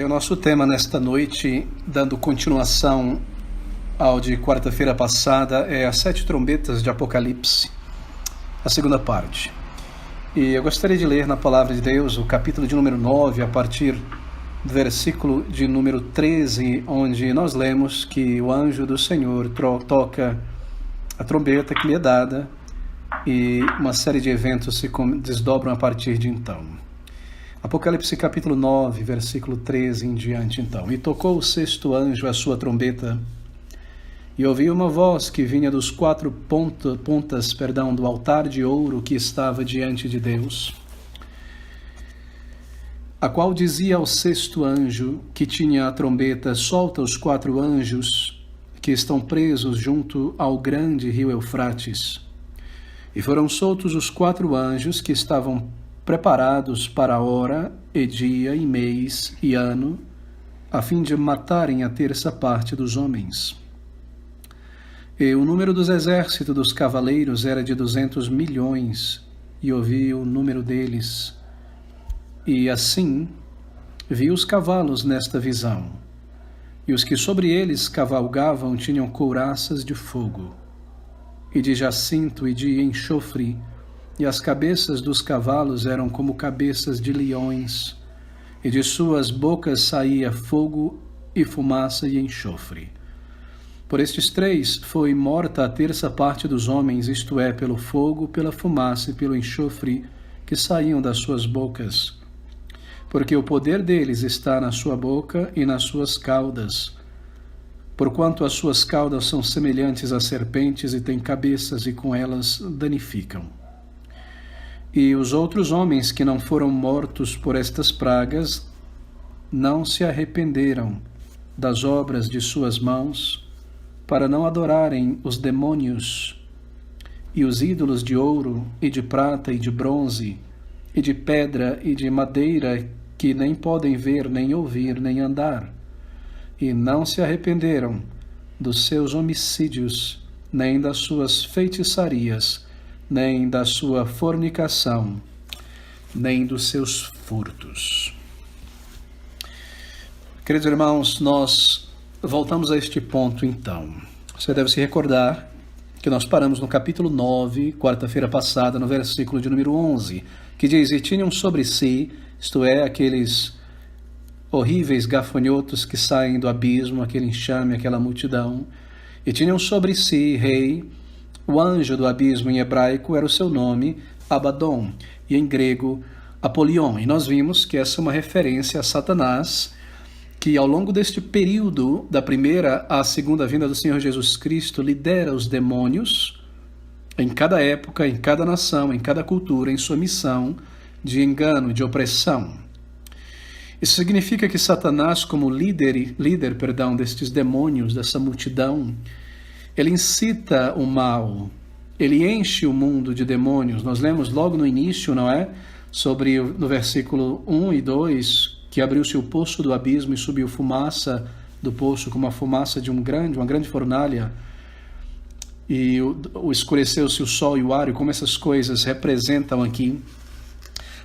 Bem, o nosso tema nesta noite, dando continuação ao de quarta-feira passada, é as 7 trombetas de Apocalipse, a segunda parte. E eu gostaria de ler na Palavra de Deus o capítulo de número 9, a partir do versículo de número 13, onde nós lemos que o anjo do Senhor toca a trombeta que lhe é dada e uma série de eventos se desdobram a partir de então. Apocalipse capítulo 9, versículo 13 em diante então. E tocou o sexto anjo a sua trombeta, e ouvi uma voz que vinha dos 4 pontas do altar de ouro que estava diante de Deus, a qual dizia ao sexto anjo que tinha a trombeta: solta os 4 anjos que estão presos junto ao grande rio Eufrates. E foram soltos os 4 anjos que estavam preparados para a hora, e dia, e mês, e ano, a fim de matarem a terça parte dos homens. E o número dos exércitos dos cavaleiros era de 200 milhões, e ouvi o número deles. E assim vi os cavalos nesta visão, e os que sobre eles cavalgavam tinham couraças de fogo, e de jacinto e de enxofre, e as cabeças dos cavalos eram como cabeças de leões, e de suas bocas saía fogo e fumaça e enxofre. Por estes 3 foi morta a terça parte dos homens, isto é, pelo fogo, pela fumaça e pelo enxofre que saíam das suas bocas. Porque o poder deles está na sua boca e nas suas caudas, porquanto as suas caudas são semelhantes a serpentes e têm cabeças, e com elas danificam. E os outros homens que não foram mortos por estas pragas não se arrependeram das obras de suas mãos, para não adorarem os demônios e os ídolos de ouro e de prata e de bronze e de pedra e de madeira, que nem podem ver, nem ouvir, nem andar. E não se arrependeram dos seus homicídios, nem das suas feitiçarias, nem da sua fornicação, nem dos seus furtos. Queridos irmãos, nós voltamos a este ponto então. Você deve se recordar que nós paramos no capítulo 9, quarta-feira passada, no versículo de número 11, que diz: e tinham sobre si, isto é, aqueles horríveis gafanhotos que saem do abismo, aquele enxame, aquela multidão, e tinham sobre si rei. O anjo do abismo, em hebraico, era o seu nome, Abaddon, e em grego, Apolion. E nós vimos que essa é uma referência a Satanás, que ao longo deste período, da primeira à segunda vinda do Senhor Jesus Cristo, lidera os demônios, em cada época, em cada nação, em cada cultura, em sua missão de engano, de opressão. Isso significa que Satanás, como líder destes demônios, dessa multidão, ele incita o mal, ele enche o mundo de demônios. Nós lemos logo no início, não é? No versículo 1 e 2, que abriu-se o poço do abismo e subiu fumaça do poço, como a fumaça de uma grande fornalha, e escureceu-se o sol e o ar, e como essas coisas representam aqui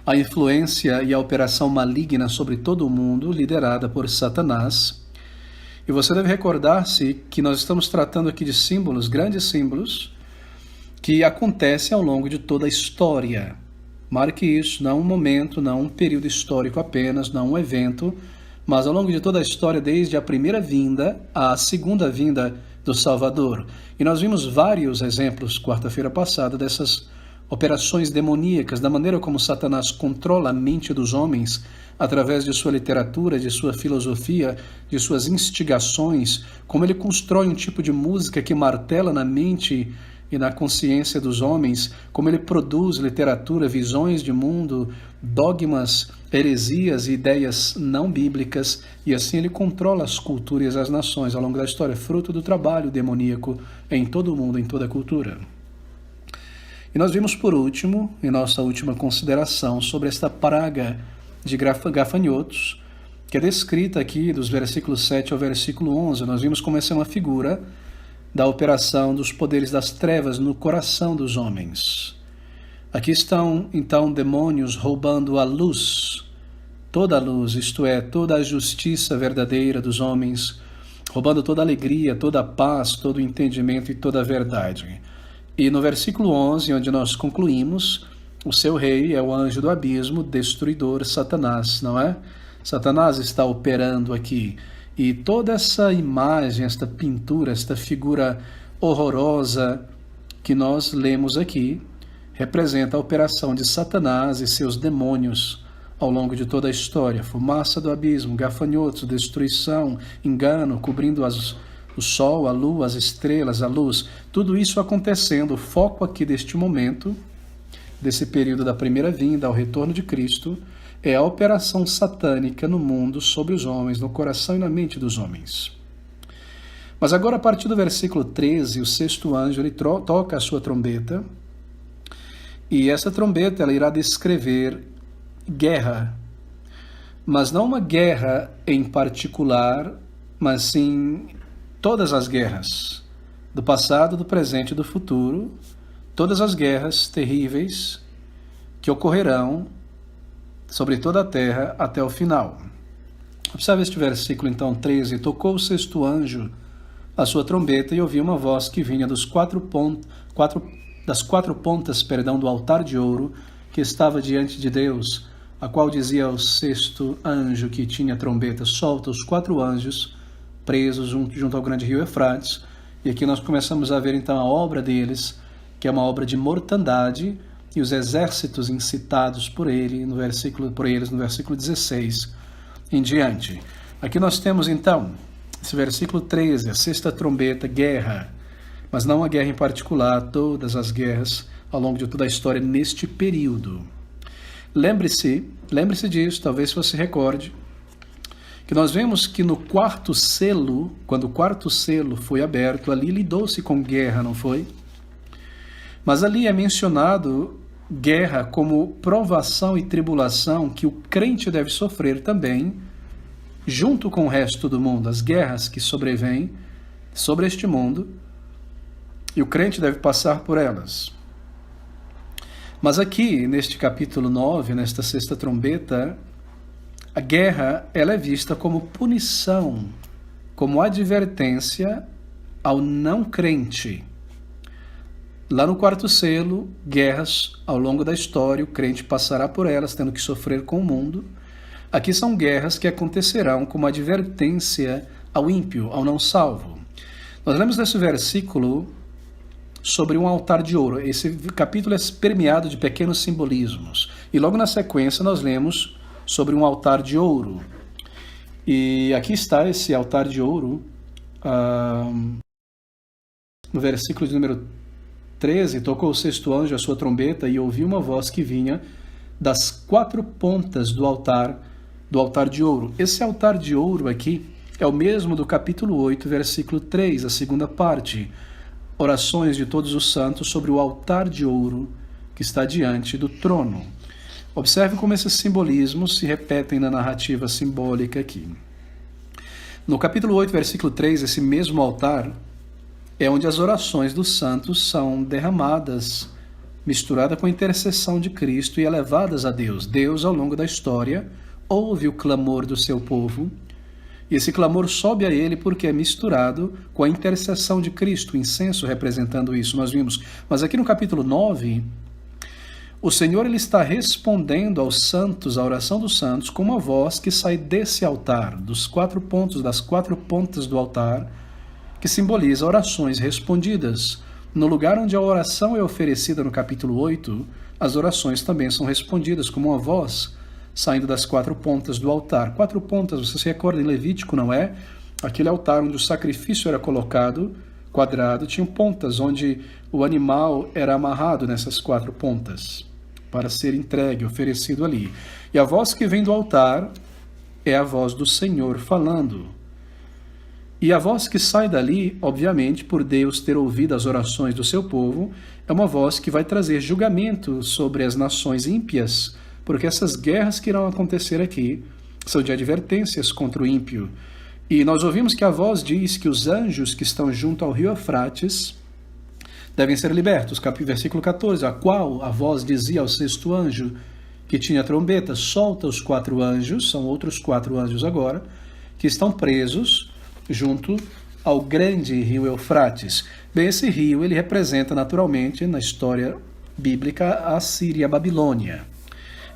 a influência e a operação maligna sobre todo o mundo, liderada por Satanás. E você deve recordar-se que nós estamos tratando aqui de símbolos, grandes símbolos, que acontecem ao longo de toda a história. Marque isso, não um momento, não um período histórico apenas, não um evento, mas ao longo de toda a história, desde a primeira vinda à segunda vinda do Salvador. E nós vimos vários exemplos, quarta-feira passada, dessas operações demoníacas, da maneira como Satanás controla a mente dos homens através de sua literatura, de sua filosofia, de suas instigações, como ele constrói um tipo de música que martela na mente e na consciência dos homens, como ele produz literatura, visões de mundo, dogmas, heresias e ideias não bíblicas, e assim ele controla as culturas e as nações ao longo da história, fruto do trabalho demoníaco em todo o mundo, em toda a cultura. E nós vimos por último, em nossa última consideração, sobre esta praga de gafanhotos, que é descrita aqui dos versículos 7 ao versículo 11. Nós vimos como essa é uma figura da operação dos poderes das trevas no coração dos homens. Aqui estão, então, demônios roubando a luz toda a luz, isto é, toda a justiça verdadeira dos homens, roubando toda a alegria, toda a paz, todo o entendimento e toda a verdade. E no versículo 11, onde nós concluímos, o seu rei é o anjo do abismo, destruidor, Satanás, não é? Satanás está operando aqui. E toda essa imagem, esta pintura, esta figura horrorosa que nós lemos aqui, representa a operação de Satanás e seus demônios ao longo de toda a história. Fumaça do abismo, gafanhotos, destruição, engano, cobrindo o sol, a lua, as estrelas, a luz. Tudo isso acontecendo. O foco aqui deste momento, desse período da primeira vinda ao retorno de Cristo, é a operação satânica no mundo, sobre os homens, no coração e na mente dos homens. Mas agora, a partir do versículo 13, o sexto anjo ele toca a sua trombeta, e essa trombeta ela irá descrever guerra, mas não uma guerra em particular, mas sim todas as guerras, do passado, do presente e do futuro, todas as guerras terríveis que ocorrerão sobre toda a terra até o final. Observe este versículo então 13. Tocou o sexto anjo a sua trombeta e ouvi uma voz que vinha das quatro pontas do altar de ouro que estava diante de Deus, a qual dizia ao sexto anjo que tinha a trombeta: solta os 4 anjos presos junto ao grande rio Eufrates. E aqui nós começamos a ver então a obra deles, que é uma obra de mortandade, e os exércitos incitados por eles no versículo 16 em diante. Aqui nós temos então esse versículo 13, a sexta trombeta, guerra, mas não uma guerra em particular, todas as guerras ao longo de toda a história neste período. Lembre-se disso, talvez você recorde, que nós vemos que no quarto selo, quando o quarto selo foi aberto, ali lidou-se com guerra, não foi? Mas ali é mencionado guerra como provação e tribulação que o crente deve sofrer também, junto com o resto do mundo, as guerras que sobrevêm sobre este mundo, e o crente deve passar por elas. Mas aqui, neste capítulo 9, nesta sexta trombeta, a guerra ela é vista como punição, como advertência ao não crente. Lá no quarto selo, guerras ao longo da história, o crente passará por elas, tendo que sofrer com o mundo. Aqui são guerras que acontecerão como advertência ao ímpio, ao não salvo. Nós lemos nesse versículo sobre um altar de ouro. Esse capítulo é permeado de pequenos simbolismos. E logo na sequência nós lemos sobre um altar de ouro. E aqui está esse altar de ouro, no versículo de número 13, tocou o sexto anjo a sua trombeta e ouvi uma voz que vinha das 4 pontas do altar de ouro. Esse altar de ouro aqui é o mesmo do capítulo 8, versículo 3, a segunda parte. Orações de todos os santos sobre o altar de ouro que está diante do trono. Observe como esses simbolismos se repetem na narrativa simbólica aqui. No capítulo 8, versículo 3, esse mesmo altar é onde as orações dos santos são derramadas, misturadas com a intercessão de Cristo e elevadas a Deus. Deus, ao longo da história, ouve o clamor do seu povo, e esse clamor sobe a ele porque é misturado com a intercessão de Cristo, o incenso representando isso, nós vimos. Mas aqui no capítulo 9, o Senhor ele está respondendo aos santos, à oração dos santos, com uma voz que sai desse altar, das 4 pontas do altar, que simboliza orações respondidas. No lugar onde a oração é oferecida no capítulo 8, as orações também são respondidas como uma voz saindo das 4 pontas do altar. 4 pontas, você se recorda em Levítico, não é? Aquele altar onde o sacrifício era colocado, quadrado, tinha pontas onde o animal era amarrado nessas 4 pontas para ser entregue, oferecido ali. E a voz que vem do altar é a voz do Senhor falando. E a voz que sai dali, obviamente, por Deus ter ouvido as orações do seu povo, é uma voz que vai trazer julgamento sobre as nações ímpias, porque essas guerras que irão acontecer aqui são de advertências contra o ímpio. E nós ouvimos que a voz diz que os anjos que estão junto ao rio Eufrates devem ser libertos. Versículo 14, a qual a voz dizia ao sexto anjo que tinha a trombeta, solta os 4 anjos, são outros 4 anjos agora, que estão presos junto ao grande rio Eufrates. Bem, esse rio ele representa naturalmente, na história bíblica, a Síria e a Babilônia.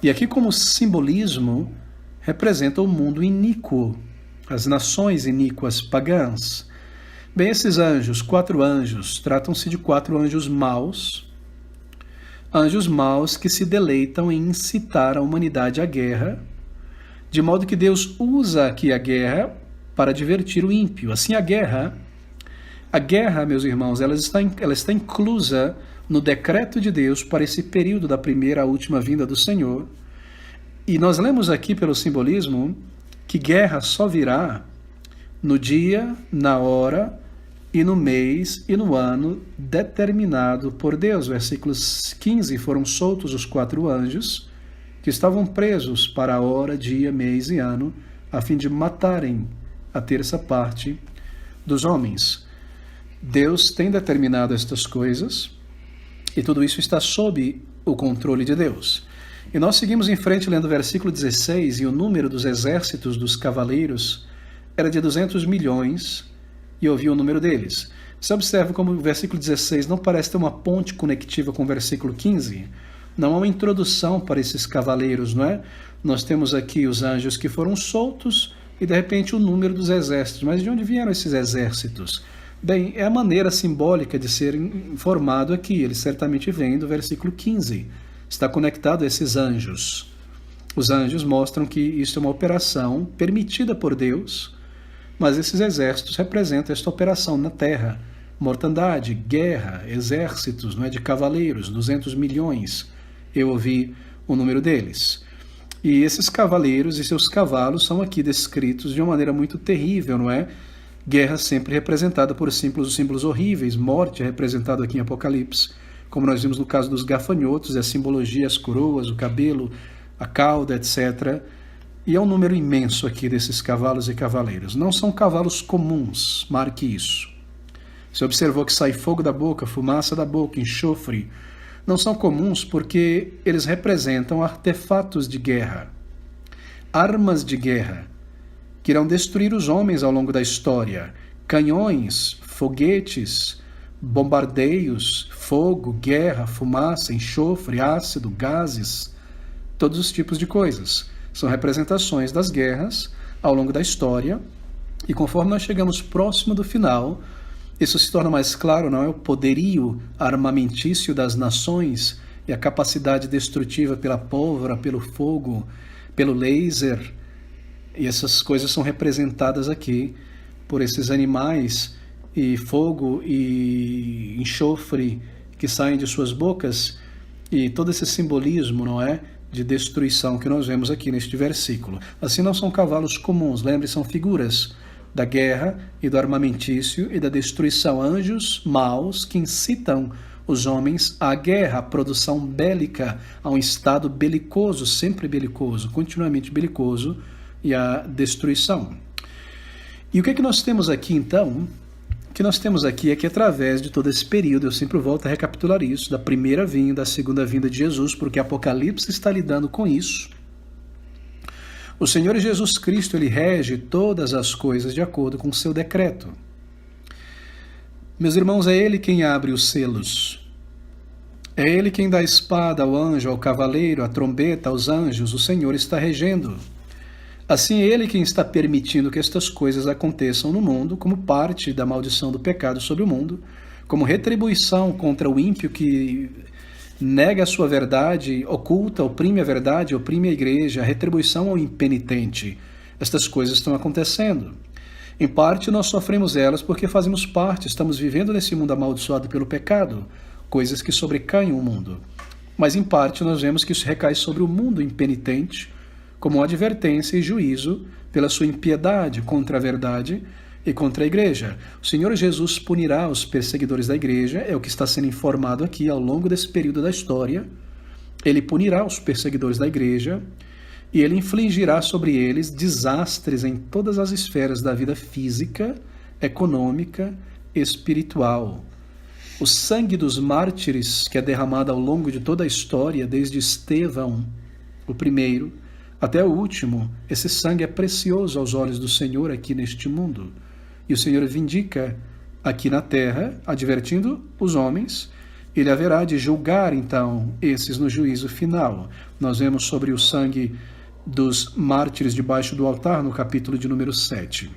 E aqui, como simbolismo, representa o mundo iníquo, as nações iníquas pagãs. Bem, esses anjos, 4 anjos, tratam-se de 4 anjos maus que se deleitam em incitar a humanidade à guerra, de modo que Deus usa aqui a guerra para divertir o ímpio. Assim, a guerra, meus irmãos, ela está inclusa no decreto de Deus para esse período da primeira à última vinda do Senhor. E nós lemos aqui pelo simbolismo que guerra só virá no dia, na hora e no mês e no ano determinado por Deus. Versículos 15, foram soltos os 4 anjos que estavam presos para a hora, dia, mês e ano, a fim de matarem a terça parte dos homens. Deus tem determinado estas coisas e tudo isso está sob o controle de Deus. E nós seguimos em frente lendo o versículo 16, e o número dos exércitos dos cavaleiros era de 200 milhões, e eu vi o número deles. Você observa como o versículo 16 não parece ter uma ponte conectiva com o versículo 15? Não há uma introdução para esses cavaleiros, não é? Nós temos aqui os anjos que foram soltos e, de repente, o número dos exércitos. Mas de onde vieram esses exércitos? Bem, é a maneira simbólica de ser informado aqui. Ele certamente vem do versículo 15. Está conectado a esses anjos. Os anjos mostram que isso é uma operação permitida por Deus, mas esses exércitos representam esta operação na terra. Mortandade, guerra, exércitos, não é, de cavaleiros, 200 milhões. Eu ouvi o número deles. E esses cavaleiros e seus cavalos são aqui descritos de uma maneira muito terrível, não é? Guerra sempre representada por símbolos horríveis, morte é representado aqui em Apocalipse, como nós vimos no caso dos gafanhotos, a simbologia, as coroas, o cabelo, a cauda, etc. E é um número imenso aqui desses cavalos e cavaleiros. Não são cavalos comuns, marque isso. Você observou que sai fogo da boca, fumaça da boca, enxofre. Não são comuns porque eles representam artefatos de guerra, armas de guerra, que irão destruir os homens ao longo da história. Canhões, foguetes, bombardeios, fogo, guerra, fumaça, enxofre, ácido, gases, todos os tipos de coisas. São representações das guerras ao longo da história, e conforme nós chegamos próximo do final, isso se torna mais claro, não é? O poderio armamentício das nações e a capacidade destrutiva pela pólvora, pelo fogo, pelo laser, e essas coisas são representadas aqui por esses animais e fogo e enxofre que saem de suas bocas, e todo esse simbolismo, não é, de destruição que nós vemos aqui neste versículo. Assim, não são cavalos comuns, lembre, são figuras da guerra e do armamentício e da destruição, anjos maus que incitam os homens à guerra, à produção bélica, a um estado belicoso, sempre belicoso, continuamente belicoso, e à destruição. E o que é que nós temos aqui, então? O que nós temos aqui é que, através de todo esse período, eu sempre volto a recapitular isso, da primeira vinda, da segunda vinda de Jesus, porque Apocalipse está lidando com isso. O Senhor Jesus Cristo, ele rege todas as coisas de acordo com o seu decreto. Meus irmãos, é Ele quem abre os selos. É Ele quem dá a espada ao anjo, ao cavaleiro, a trombeta aos anjos. O Senhor está regendo. Assim, é Ele quem está permitindo que estas coisas aconteçam no mundo, como parte da maldição do pecado sobre o mundo, como retribuição contra o ímpio que nega a sua verdade, oculta, oprime a verdade, oprime a igreja, a retribuição ao impenitente. Estas coisas estão acontecendo. Em parte, nós sofremos elas porque fazemos parte, estamos vivendo nesse mundo amaldiçoado pelo pecado, coisas que sobrecaem o mundo. Mas, em parte, nós vemos que isso recai sobre o mundo impenitente, como uma advertência e juízo pela sua impiedade contra a verdade e contra a igreja. O Senhor Jesus punirá os perseguidores da igreja, é o que está sendo informado aqui ao longo desse período da história. Ele punirá os perseguidores da igreja e ele infligirá sobre eles desastres em todas as esferas da vida física, econômica, espiritual. O sangue dos mártires que é derramado ao longo de toda a história, desde Estevão o primeiro até o último, esse sangue é precioso aos olhos do Senhor aqui neste mundo. E o Senhor vindica aqui na terra, advertindo os homens. Ele haverá de julgar, então, esses no juízo final. Nós vemos sobre o sangue dos mártires debaixo do altar, no capítulo de número 7.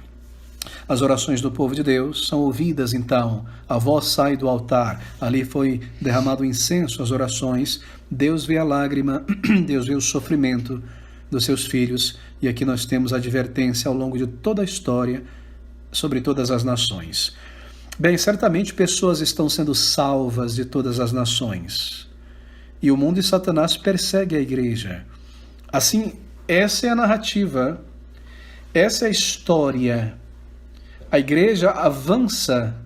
As orações do povo de Deus são ouvidas, então. A voz sai do altar. Ali foi derramado incenso, as orações. Deus vê a lágrima, Deus vê o sofrimento dos seus filhos. E aqui nós temos a advertência ao longo de toda a história sobre todas as nações. Bem, certamente pessoas estão sendo salvas de todas as nações. E o mundo e Satanás perseguem a igreja. Assim, essa é a narrativa, essa é a história. A igreja avança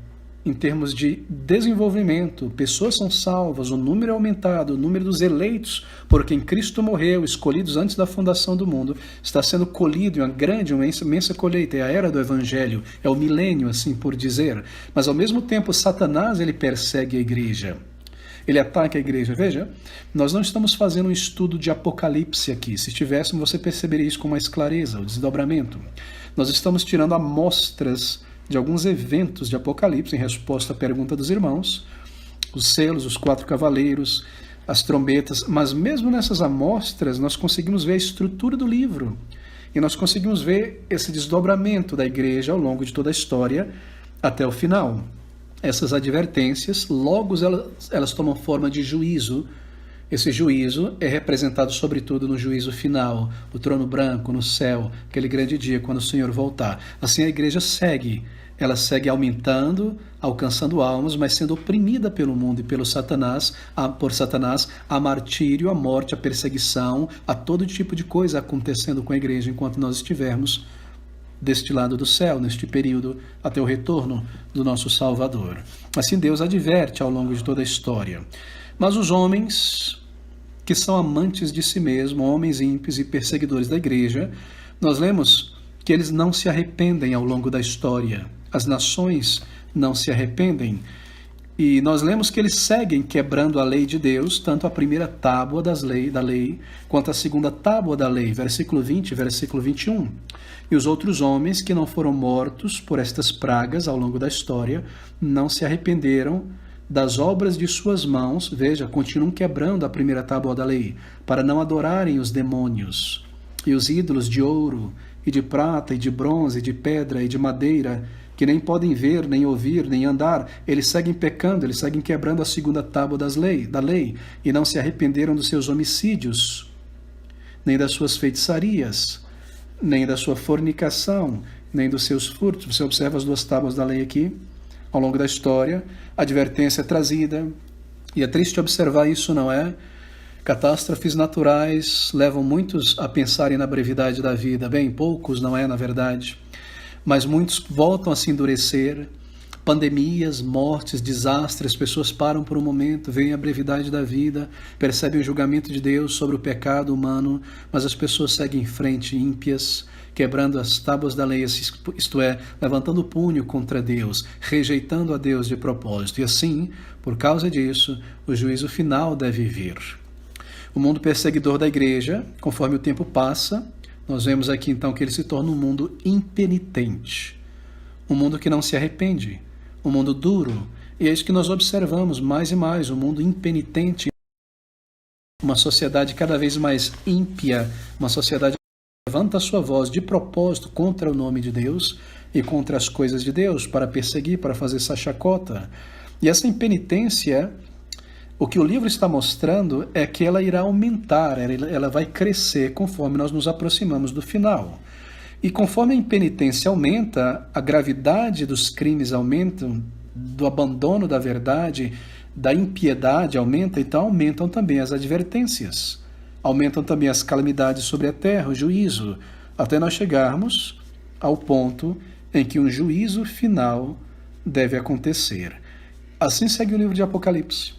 em termos de desenvolvimento, pessoas são salvas, o número é aumentado, o número dos eleitos por quem Cristo morreu, escolhidos antes da fundação do mundo, está sendo colhido em uma grande, uma imensa colheita. É a era do Evangelho, é o milênio, assim por dizer. Mas ao mesmo tempo, Satanás, ele persegue a igreja. Ele ataca a igreja. Veja, nós não estamos fazendo um estudo de Apocalipse aqui. Se tivéssemos, você perceberia isso com mais clareza, o desdobramento. Nós estamos tirando amostras de alguns eventos de Apocalipse, em resposta à pergunta dos irmãos, os selos, os 4 cavaleiros, as trombetas, mas mesmo nessas amostras nós conseguimos ver a estrutura do livro, e nós conseguimos ver esse desdobramento da igreja ao longo de toda a história até o final. Essas advertências, logo elas tomam forma de juízo. Esse juízo é representado sobretudo no juízo final, o trono branco, no céu, aquele grande dia quando o Senhor voltar. Assim a igreja segue, ela segue aumentando, alcançando almas, mas sendo oprimida pelo mundo e por Satanás, a martírio, a morte, a perseguição, a todo tipo de coisa acontecendo com a igreja enquanto nós estivermos deste lado do céu, neste período até o retorno do nosso Salvador. Assim Deus adverte ao longo de toda a história. Mas os homens que são amantes de si mesmos, homens ímpios e perseguidores da igreja, nós lemos que eles não se arrependem ao longo da história. As nações não se arrependem. E nós lemos que eles seguem quebrando a lei de Deus, tanto a primeira tábua da lei, quanto a segunda tábua da lei, versículo 20 e versículo 21. E os outros homens que não foram mortos por estas pragas ao longo da história, não se arrependeram das obras de suas mãos, veja, continuam quebrando a primeira tábua da lei, para não adorarem os demônios e os ídolos de ouro, e de prata, e de bronze, e de pedra, e de madeira, que nem podem ver, nem ouvir, nem andar. Eles seguem pecando, eles seguem quebrando a segunda tábua da lei, e não se arrependeram dos seus homicídios, nem das suas feitiçarias, nem da sua fornicação, nem dos seus furtos. Você observa as 2 tábuas da lei aqui, ao longo da história, a advertência é trazida, e é triste observar isso, não é? Catástrofes naturais levam muitos a pensarem na brevidade da vida. Bem, poucos, não é, na verdade, mas muitos voltam a se endurecer. Pandemias, mortes, desastres, pessoas param por um momento, veem a brevidade da vida, percebem o julgamento de Deus sobre o pecado humano, mas as pessoas seguem em frente, ímpias, quebrando as tábuas da lei, isto é, levantando o punho contra Deus, rejeitando a Deus de propósito. E assim, por causa disso, o juízo final deve vir. O mundo perseguidor da igreja, conforme o tempo passa, nós vemos aqui então que ele se torna um mundo impenitente, um mundo que não se arrepende, um mundo duro. E é isso que nós observamos mais e mais, um mundo impenitente, uma sociedade cada vez mais ímpia, uma sociedade que levanta a sua voz de propósito contra o nome de Deus e contra as coisas de Deus, para perseguir, para fazer essa chacota. E essa impenitência, o que o livro está mostrando é que ela irá aumentar, ela vai crescer conforme nós nos aproximamos do final. E conforme a impenitência aumenta, a gravidade dos crimes aumenta, do abandono da verdade, da impiedade aumenta, então aumentam também as advertências, aumentam também as calamidades sobre a terra, o juízo, até nós chegarmos ao ponto em que um juízo final deve acontecer. Assim segue o livro de Apocalipse.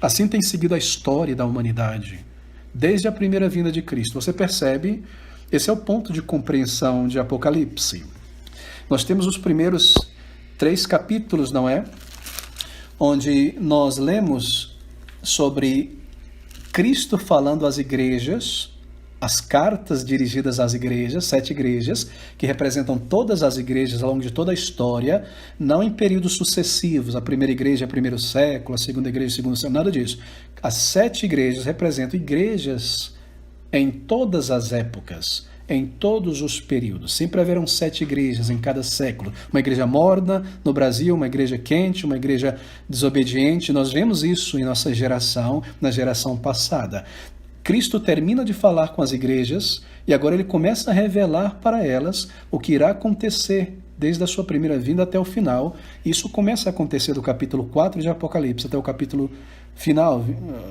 Assim tem seguido a história da humanidade, desde a primeira vinda de Cristo. Você percebe? Esse é o ponto de compreensão de Apocalipse. Nós temos os primeiros 3 capítulos, não é? Onde nós lemos sobre Cristo falando às igrejas as cartas dirigidas às igrejas, 7 igrejas, que representam todas as igrejas ao longo de toda a história, não em períodos sucessivos, a primeira igreja é primeiro século, a segunda igreja é segundo século, nada disso. As 7 igrejas representam igrejas em todas as épocas, em todos os períodos. Sempre haverão 7 igrejas em cada século. Uma igreja morna no Brasil, uma igreja quente, uma igreja desobediente. Nós vemos isso em nossa geração, na geração passada. Cristo termina de falar com as igrejas e agora ele começa a revelar para elas o que irá acontecer desde a sua primeira vinda até o final. Isso começa a acontecer do capítulo 4 de Apocalipse até o capítulo final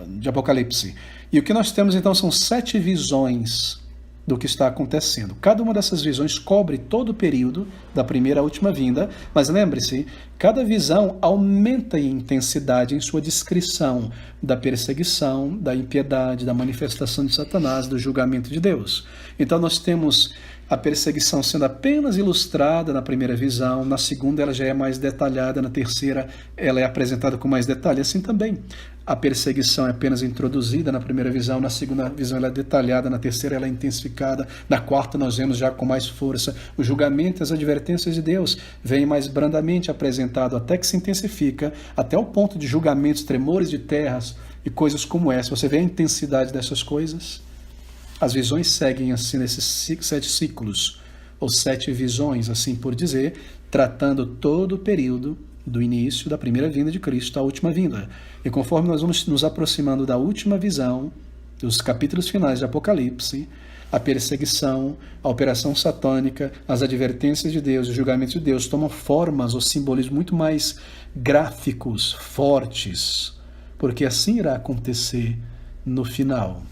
de Apocalipse. E o que nós temos então são 7 visões do que está acontecendo. Cada uma dessas visões cobre todo o período da primeira à última vinda, mas lembre-se, cada visão aumenta em intensidade em sua descrição da perseguição, da impiedade, da manifestação de Satanás, do julgamento de Deus. Então nós temos a perseguição sendo apenas ilustrada na primeira visão, na segunda ela já é mais detalhada, na terceira ela é apresentada com mais detalhe, assim também. A perseguição é apenas introduzida na primeira visão, na segunda visão ela é detalhada, na terceira ela é intensificada, na quarta nós vemos já com mais força. O julgamento e as advertências de Deus vêm mais brandamente apresentado, até que se intensifica, até o ponto de julgamentos, tremores de terras e coisas como essa. Você vê a intensidade dessas coisas? As visões seguem assim nesses 7 ciclos, ou 7 visões, assim por dizer, tratando todo o período do início da primeira vinda de Cristo à última vinda. E conforme nós vamos nos aproximando da última visão, dos capítulos finais de Apocalipse, a perseguição, a operação satânica, as advertências de Deus, os julgamentos de Deus tomam formas ou simbolismos muito mais gráficos, fortes, porque assim irá acontecer no final.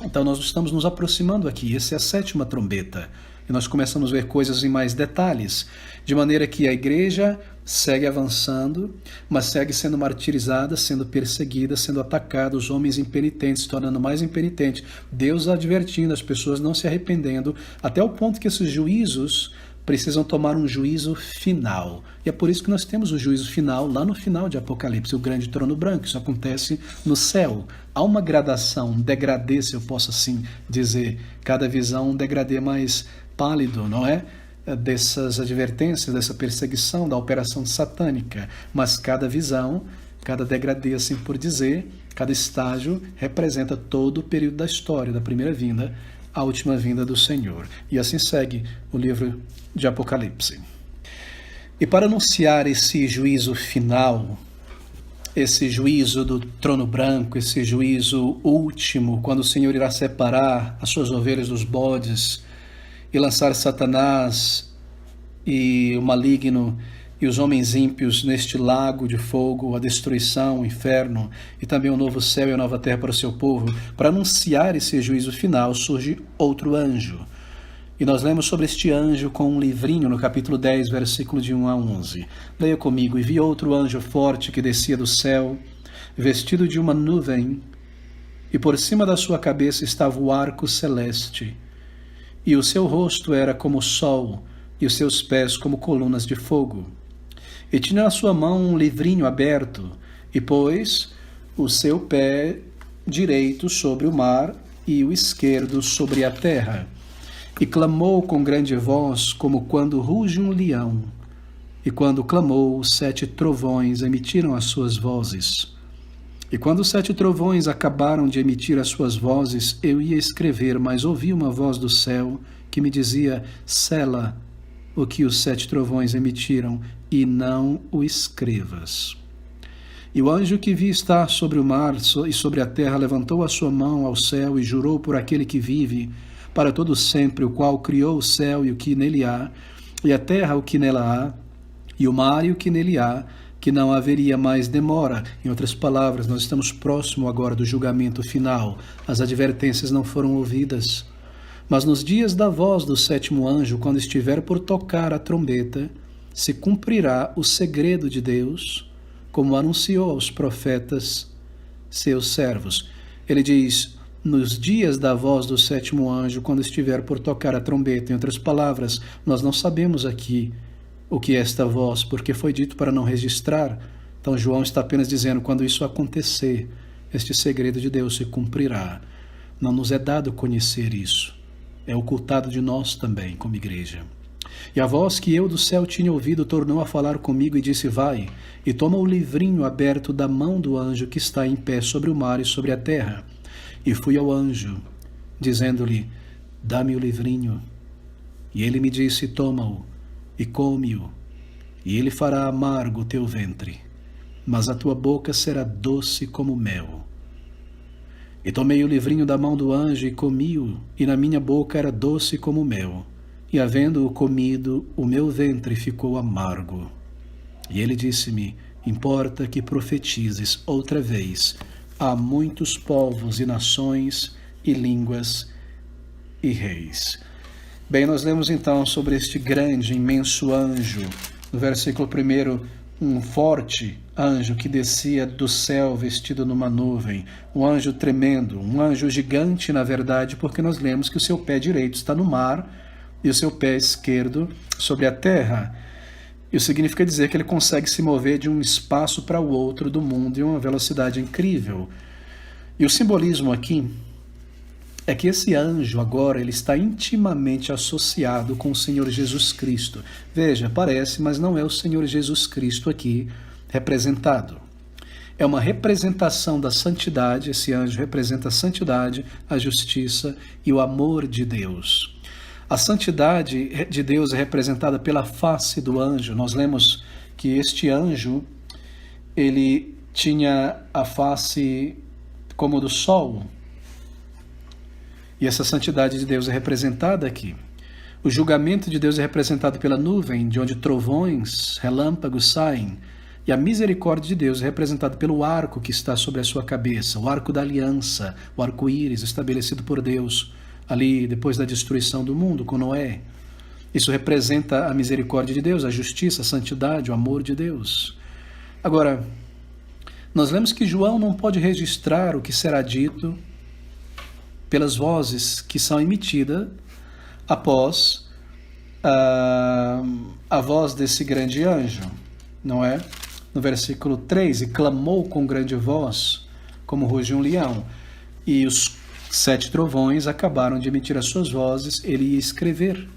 Então nós estamos nos aproximando aqui, essa é a 7ª trombeta, e nós começamos a ver coisas em mais detalhes, de maneira que a igreja segue avançando, mas segue sendo martirizada, sendo perseguida, sendo atacada, os homens impenitentes se tornando mais impenitentes, Deus advertindo, as pessoas não se arrependendo, até o ponto que esses juízos precisam tomar um juízo final. E é por isso que nós temos o juízo final lá no final de Apocalipse, o grande trono branco. Isso acontece no céu. Há uma gradação, um degradê, se eu posso assim dizer. Cada visão um degradê mais pálido, não é? Dessas advertências, dessa perseguição, da operação satânica. Mas cada visão, cada degradê, assim por dizer, cada estágio representa todo o período da história, da primeira vinda à última vinda do Senhor. E assim segue o livro de Apocalipse. E para anunciar esse juízo final, esse juízo do trono branco, esse juízo último, quando o Senhor irá separar as suas ovelhas dos bodes e lançar Satanás e o maligno e os homens ímpios neste lago de fogo, a destruição, o inferno, e também o novo céu e a nova terra para o seu povo, para anunciar esse juízo final, surge outro anjo. E nós lemos sobre este anjo com um livrinho no capítulo 10, versículo de 1 a 11. Leia comigo. E vi outro anjo forte que descia do céu, vestido de uma nuvem, e por cima da sua cabeça estava o arco celeste. E o seu rosto era como o sol, e os seus pés como colunas de fogo. E tinha na sua mão um livrinho aberto, e pôs o seu pé direito sobre o mar e o esquerdo sobre a terra. E clamou com grande voz, como quando ruge um leão. E quando clamou, os 7 trovões emitiram as suas vozes. E quando os 7 trovões acabaram de emitir as suas vozes, eu ia escrever, mas ouvi uma voz do céu que me dizia: sela o que os 7 trovões emitiram, e não o escrevas. E o anjo que vi estar sobre o mar e sobre a terra levantou a sua mão ao céu e jurou por aquele que vive para todo sempre, o qual criou o céu e o que nele há, e a terra o que nela há, e o mar e o que nele há, que não haveria mais demora. Em outras palavras, nós estamos próximo agora do julgamento final. As advertências não foram ouvidas. Mas nos dias da voz do 7º anjo, quando estiver por tocar a trombeta, se cumprirá o segredo de Deus, como anunciou aos profetas, seus servos. Ele diz: nos dias da voz do 7º anjo, quando estiver por tocar a trombeta. Em outras palavras, nós não sabemos aqui o que é esta voz, porque foi dito para não registrar. Então João está apenas dizendo: quando isso acontecer, este segredo de Deus se cumprirá. Não nos é dado conhecer isso. É ocultado de nós também, como igreja. E a voz que eu do céu tinha ouvido tornou a falar comigo e disse: vai, e toma o livrinho aberto da mão do anjo que está em pé sobre o mar e sobre a terra. E fui ao anjo, dizendo-lhe: dá-me o livrinho. E ele me disse: toma-o e come-o, e ele fará amargo o teu ventre, mas a tua boca será doce como mel. E tomei o livrinho da mão do anjo e comi-o, e na minha boca era doce como mel. E havendo-o comido, o meu ventre ficou amargo. E ele disse-me: importa que profetizes outra vez a muitos povos e nações e línguas e reis. Bem, nós lemos então sobre este grande, imenso anjo. No versículo 1, um forte anjo que descia do céu vestido numa nuvem, um anjo tremendo, um anjo gigante na verdade, porque nós lemos que o seu pé direito está no mar e o seu pé esquerdo sobre a terra. Isso significa dizer que ele consegue se mover de um espaço para o outro do mundo em uma velocidade incrível. E o simbolismo aqui é que esse anjo agora ele está intimamente associado com o Senhor Jesus Cristo. Veja, parece, mas não é o Senhor Jesus Cristo aqui representado. É uma representação da santidade. Esse anjo representa a santidade, a justiça e o amor de Deus. A santidade de Deus é representada pela face do anjo. Nós lemos que este anjo, ele tinha a face como do sol. E essa santidade de Deus é representada aqui. O julgamento de Deus é representado pela nuvem, de onde trovões, relâmpagos saem. E a misericórdia de Deus é representada pelo arco que está sobre a sua cabeça, o arco da aliança, o arco-íris estabelecido por Deus, ali depois da destruição do mundo, com Noé. Isso representa a misericórdia de Deus, a justiça, a santidade, o amor de Deus. Agora, nós lemos que João não pode registrar o que será dito pelas vozes que são emitidas após a voz desse grande anjo, não é? No versículo 3, e clamou com grande voz, como ruge um leão, e os 7 trovões acabaram de emitir as suas vozes, ele ia escrever,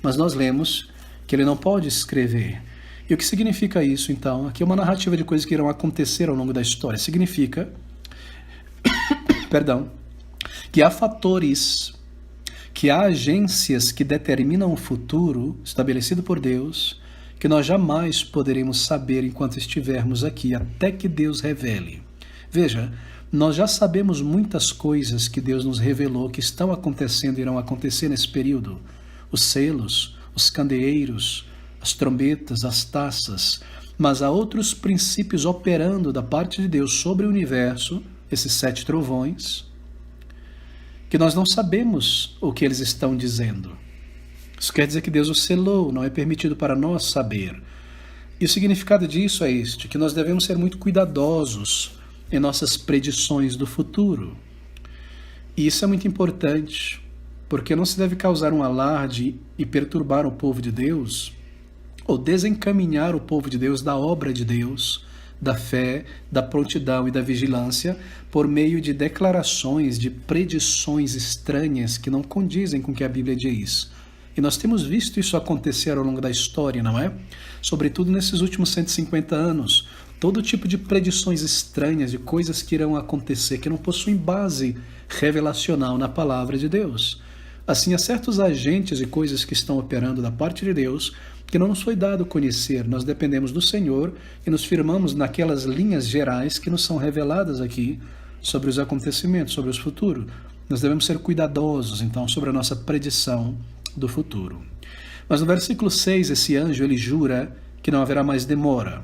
mas nós lemos que ele não pode escrever. E o que significa isso, então? Aqui é uma narrativa de coisas que irão acontecer ao longo da história. Significa, que há fatores, que há agências que determinam o futuro estabelecido por Deus, que nós jamais poderemos saber enquanto estivermos aqui, até que Deus revele. Veja, nós já sabemos muitas coisas que Deus nos revelou que estão acontecendo e irão acontecer nesse período. Os selos, os candeeiros, as trombetas, as taças. Mas há outros princípios operando da parte de Deus sobre o universo, esses 7 trovões, que nós não sabemos o que eles estão dizendo. Isso quer dizer que Deus os selou, não é permitido para nós saber. E o significado disso é este, que nós devemos ser muito cuidadosos em nossas predições do futuro. E isso é muito importante, porque não se deve causar um alarde e perturbar o povo de Deus, ou desencaminhar o povo de Deus da obra de Deus, da fé, da prontidão e da vigilância, por meio de declarações, de predições estranhas que não condizem com o que a Bíblia diz. E nós temos visto isso acontecer ao longo da história, não é? Sobretudo nesses últimos 150 anos. Todo tipo de predições estranhas, de coisas que irão acontecer, que não possuem base revelacional na palavra de Deus. Assim, há certos agentes e coisas que estão operando da parte de Deus que não nos foi dado conhecer. Nós dependemos do Senhor e nos firmamos naquelas linhas gerais que nos são reveladas aqui sobre os acontecimentos, sobre os futuros. Nós devemos ser cuidadosos, então, sobre a nossa predição do futuro. Mas no versículo 6, esse anjo, ele jura que não haverá mais demora.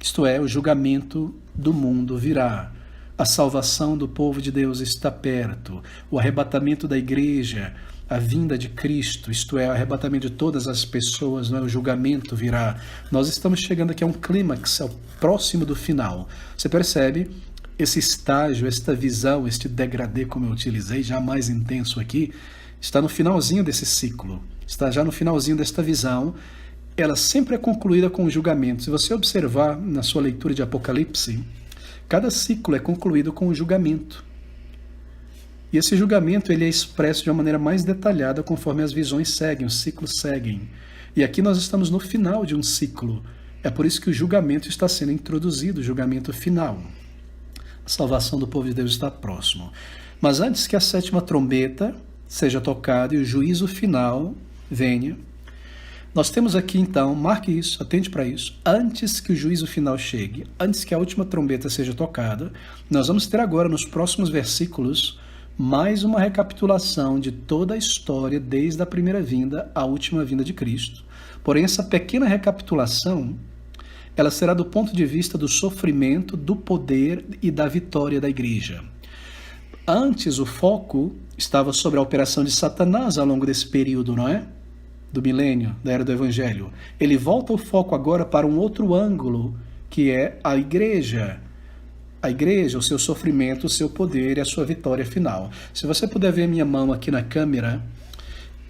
Isto é, o julgamento do mundo virá. A salvação do povo de Deus está perto. O arrebatamento da igreja, a vinda de Cristo, isto é, o arrebatamento de todas as pessoas, não é? O julgamento virá. Nós estamos chegando aqui a um clímax, ao próximo do final. Você percebe? Esse estágio, esta visão, este degradê, como eu utilizei, já mais intenso aqui, está no finalzinho desse ciclo. Está já no finalzinho desta visão. Ela sempre é concluída com o julgamento. Se você observar na sua leitura de Apocalipse, cada ciclo é concluído com o julgamento. E esse julgamento ele é expresso de uma maneira mais detalhada conforme as visões seguem, os ciclos seguem. E aqui nós estamos no final de um ciclo. É por isso que o julgamento está sendo introduzido, o julgamento final. A salvação do povo de Deus está próximo. Mas antes que a 7ª trombeta seja tocada e o juízo final venha, nós temos aqui então, marque isso, atente para isso, antes que o juízo final chegue, antes que a última trombeta seja tocada, nós vamos ter agora nos próximos versículos mais uma recapitulação de toda a história desde a primeira vinda à última vinda de Cristo. Porém, essa pequena recapitulação, ela será do ponto de vista do sofrimento, do poder e da vitória da igreja. Antes, o foco estava sobre a operação de Satanás ao longo desse período, não é? Do milênio, da era do Evangelho. Ele volta o foco agora para um outro ângulo, que é a igreja. A igreja, o seu sofrimento, o seu poder e a sua vitória final. Se você puder ver minha mão aqui na câmera,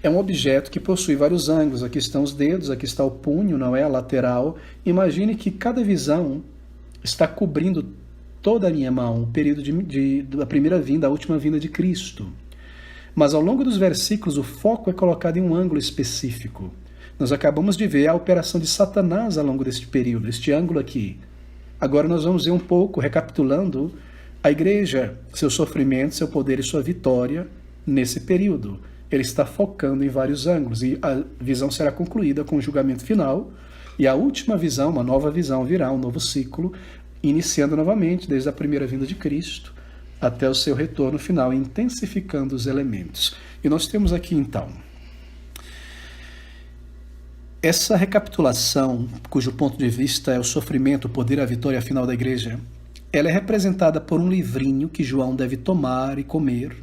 é um objeto que possui vários ângulos. Aqui estão os dedos, aqui está o punho, não é? A lateral. Imagine que cada visão está cobrindo toda a minha mão, o período da primeira vinda, a última vinda de Cristo. Mas ao longo dos versículos, o foco é colocado em um ângulo específico. Nós acabamos de ver a operação de Satanás ao longo deste período, este ângulo aqui. Agora nós vamos ver um pouco, recapitulando, a igreja, seu sofrimento, seu poder e sua vitória nesse período. Ele está focando em vários ângulos e a visão será concluída com o julgamento final e a última visão, uma nova visão, virá um novo ciclo, iniciando novamente desde a primeira vinda de Cristo até o seu retorno final, intensificando os elementos. E nós temos aqui então essa recapitulação, cujo ponto de vista é o sofrimento, o poder e a vitória final da igreja, ela é representada por um livrinho que João deve tomar e comer,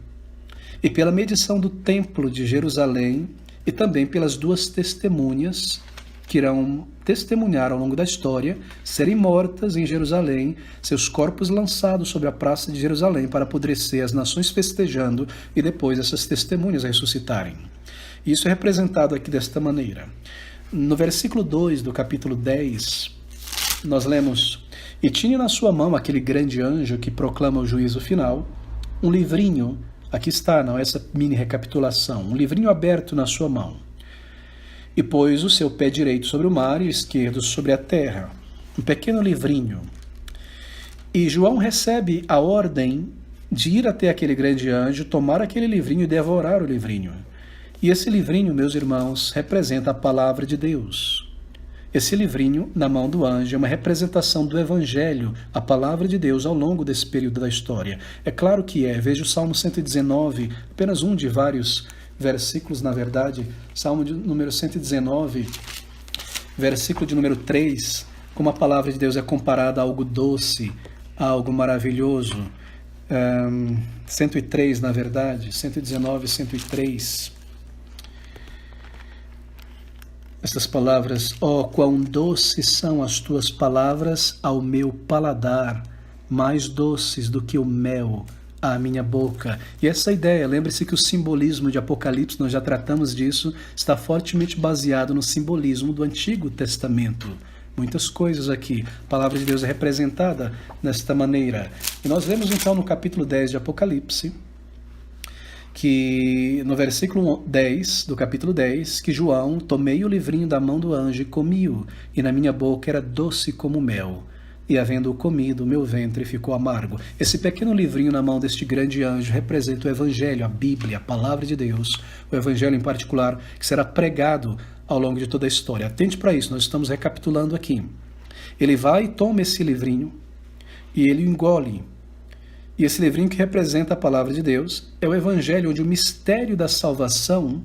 e pela medição do templo de Jerusalém, e também pelas 2 testemunhas que irão testemunhar ao longo da história, serem mortas em Jerusalém, seus corpos lançados sobre a praça de Jerusalém para apodrecer, as nações festejando, e depois essas testemunhas ressuscitarem. Isso é representado aqui desta maneira. No versículo 2 do capítulo 10, nós lemos: "E tinha na sua mão aquele grande anjo que proclama o juízo final, um livrinho", aqui está, não, essa mini recapitulação, um livrinho aberto na sua mão. "E pôs o seu pé direito sobre o mar e o esquerdo sobre a terra", um pequeno livrinho. E João recebe a ordem de ir até aquele grande anjo, tomar aquele livrinho e devorar o livrinho. E esse livrinho, meus irmãos, representa a palavra de Deus. Esse livrinho, na mão do anjo, é uma representação do Evangelho, a palavra de Deus ao longo desse período da história. É claro que é. Veja o Salmo 119, apenas um de vários versículos, na verdade. Salmo de número 119, versículo de número 3, como a palavra de Deus é comparada a algo doce, a algo maravilhoso. 103, na verdade, 119, 103. Essas palavras: "Ó, quão doces são as tuas palavras ao meu paladar, mais doces do que o mel à minha boca." E essa ideia, lembre-se que o simbolismo de Apocalipse, nós já tratamos disso, está fortemente baseado no simbolismo do Antigo Testamento. Muitas coisas aqui. A palavra de Deus é representada desta maneira. E nós vemos então no capítulo 10 de Apocalipse, que no versículo 10 do capítulo 10, que João: "Tomei o livrinho da mão do anjo e comi-o, e na minha boca era doce como mel. E havendo-o comido, meu ventre ficou amargo." Esse pequeno livrinho na mão deste grande anjo representa o Evangelho, a Bíblia, a palavra de Deus, o Evangelho em particular, que será pregado ao longo de toda a história. Atente para isso, nós estamos recapitulando aqui. Ele vai e toma esse livrinho, e ele o engole. E esse livrinho, que representa a palavra de Deus, é o Evangelho, onde o mistério da salvação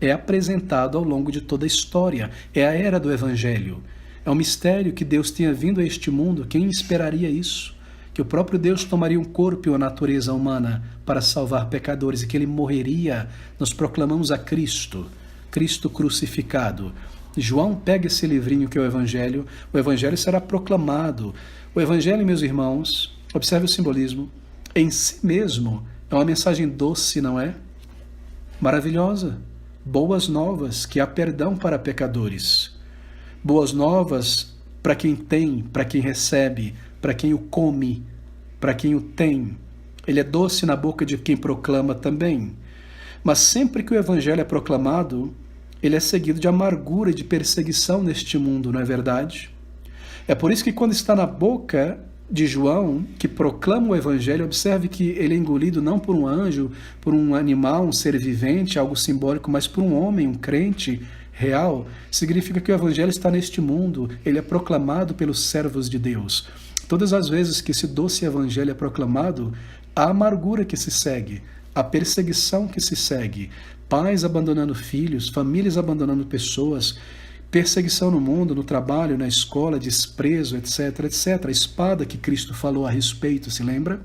é apresentado ao longo de toda a história. É a era do Evangelho. É um mistério que Deus tinha vindo a este mundo. Quem esperaria isso? Que o próprio Deus tomaria um corpo e uma natureza humana para salvar pecadores, e que ele morreria. Nós proclamamos a Cristo, Cristo crucificado. João pega esse livrinho que é o Evangelho será proclamado. O Evangelho, meus irmãos, observe o simbolismo, em si mesmo é uma mensagem doce, não é? Maravilhosa. Boas novas, que há perdão para pecadores. Boas novas para quem tem, para quem recebe, para quem o come. para quem o tem. Ele é doce na boca de quem proclama também. Mas sempre que o evangelho é proclamado, ele é seguido de amargura e de perseguição neste mundo, não é verdade? É por isso que quando está na boca de João, que proclama o evangelho, observe que ele é engolido não por um anjo, por um animal, um ser vivente, algo simbólico, mas por um homem, um crente real. Significa que o evangelho está neste mundo, ele é proclamado pelos servos de Deus. Todas as vezes que esse doce evangelho é proclamado, a amargura que se segue, a perseguição que se segue, pais abandonando filhos, famílias abandonando pessoas, perseguição no mundo, no trabalho, na escola, desprezo, etc, etc. A espada que Cristo falou a respeito, se lembra?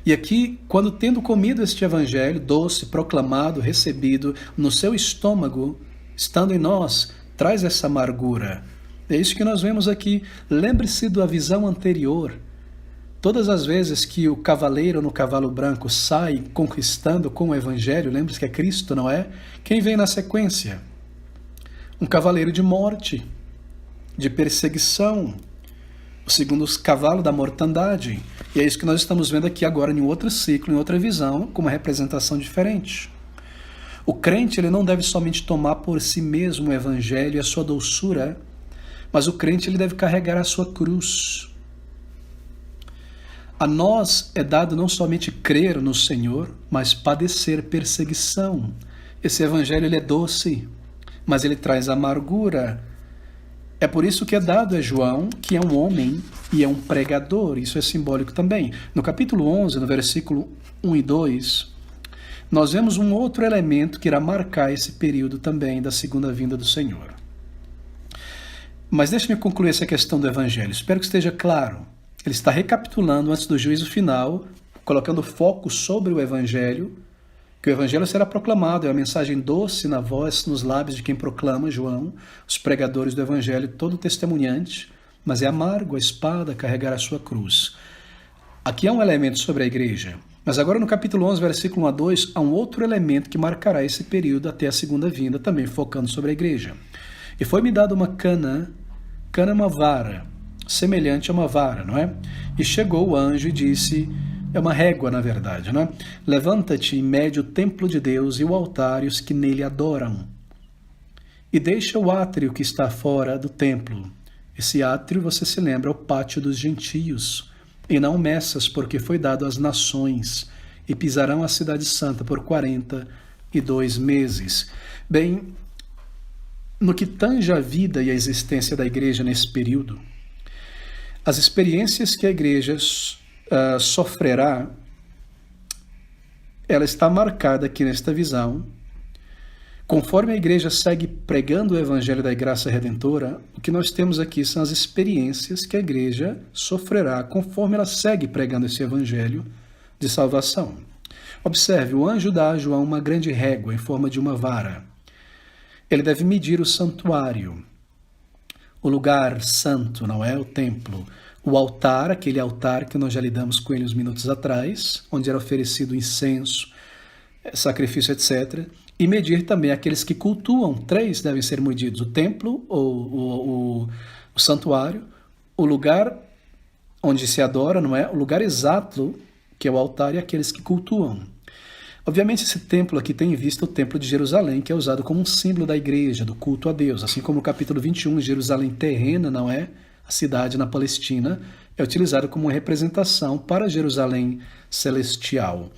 E aqui, quando tendo comido este evangelho doce, proclamado, recebido, no seu estômago, estando em nós, traz essa amargura. É isso que nós vemos aqui. Lembre-se da visão anterior. Todas as vezes que o cavaleiro no cavalo branco sai conquistando com o evangelho, lembre-se que é Cristo, não é? Quem vem na sequência? Um cavaleiro de morte, de perseguição, o segundo cavalo da mortandade. E é isso que nós estamos vendo aqui agora em outro ciclo, em outra visão, com uma representação diferente. O crente ele não deve somente tomar por si mesmo o evangelho e a sua doçura, mas o crente ele deve carregar a sua cruz. A nós é dado não somente crer no Senhor, mas padecer perseguição. Esse evangelho ele é doce, mas ele traz amargura. É por isso que é dado a João, que é um homem e é um pregador. Isso é simbólico também. No capítulo 11, no versículo 1 e 2, nós vemos um outro elemento que irá marcar esse período também da segunda vinda do Senhor. Mas deixe-me concluir essa questão do evangelho. Espero que esteja claro. Ele está recapitulando antes do juízo final, colocando foco sobre o evangelho, que o evangelho será proclamado, é a mensagem doce na voz, nos lábios de quem proclama, João, os pregadores do evangelho, todo testemunhante, mas é amargo a espada carregar a sua cruz. Aqui há um elemento sobre a igreja, mas agora no capítulo 11, versículo 1 a 2, há um outro elemento que marcará esse período até a segunda vinda, também focando sobre a igreja. E foi-me dada uma cana é uma vara, semelhante a uma vara, não é? E chegou o anjo e disse, é uma régua na verdade, não é? Levanta-te e mede o templo de Deus e o altar e os que nele adoram. E deixa o átrio que está fora do templo. Esse átrio, você se lembra, é o pátio dos gentios. E não meças, porque foi dado às nações, e pisarão a cidade santa por 42 meses. Bem, no que tange a vida e a existência da igreja nesse período, as experiências que a igreja sofrerá, ela está marcada aqui nesta visão. Conforme a igreja segue pregando o evangelho da graça redentora, o que nós temos aqui são as experiências que a igreja sofrerá conforme ela segue pregando esse evangelho de salvação. Observe, o anjo dá a João uma grande régua em forma de uma vara. Ele deve medir o santuário, o lugar santo, não é? O templo. O altar, aquele altar que nós já lidamos com ele uns minutos atrás, onde era oferecido incenso, sacrifício, etc. E medir também aqueles que cultuam. 3 devem ser medidos: o templo, o santuário, o lugar onde se adora, não é? O lugar exato, que é o altar, e aqueles que cultuam. Obviamente esse templo aqui tem em vista o templo de Jerusalém, que é usado como um símbolo da igreja, do culto a Deus. Assim como no capítulo 21, Jerusalém terrena, não é? A cidade na Palestina é utilizada como uma representação para Jerusalém celestial.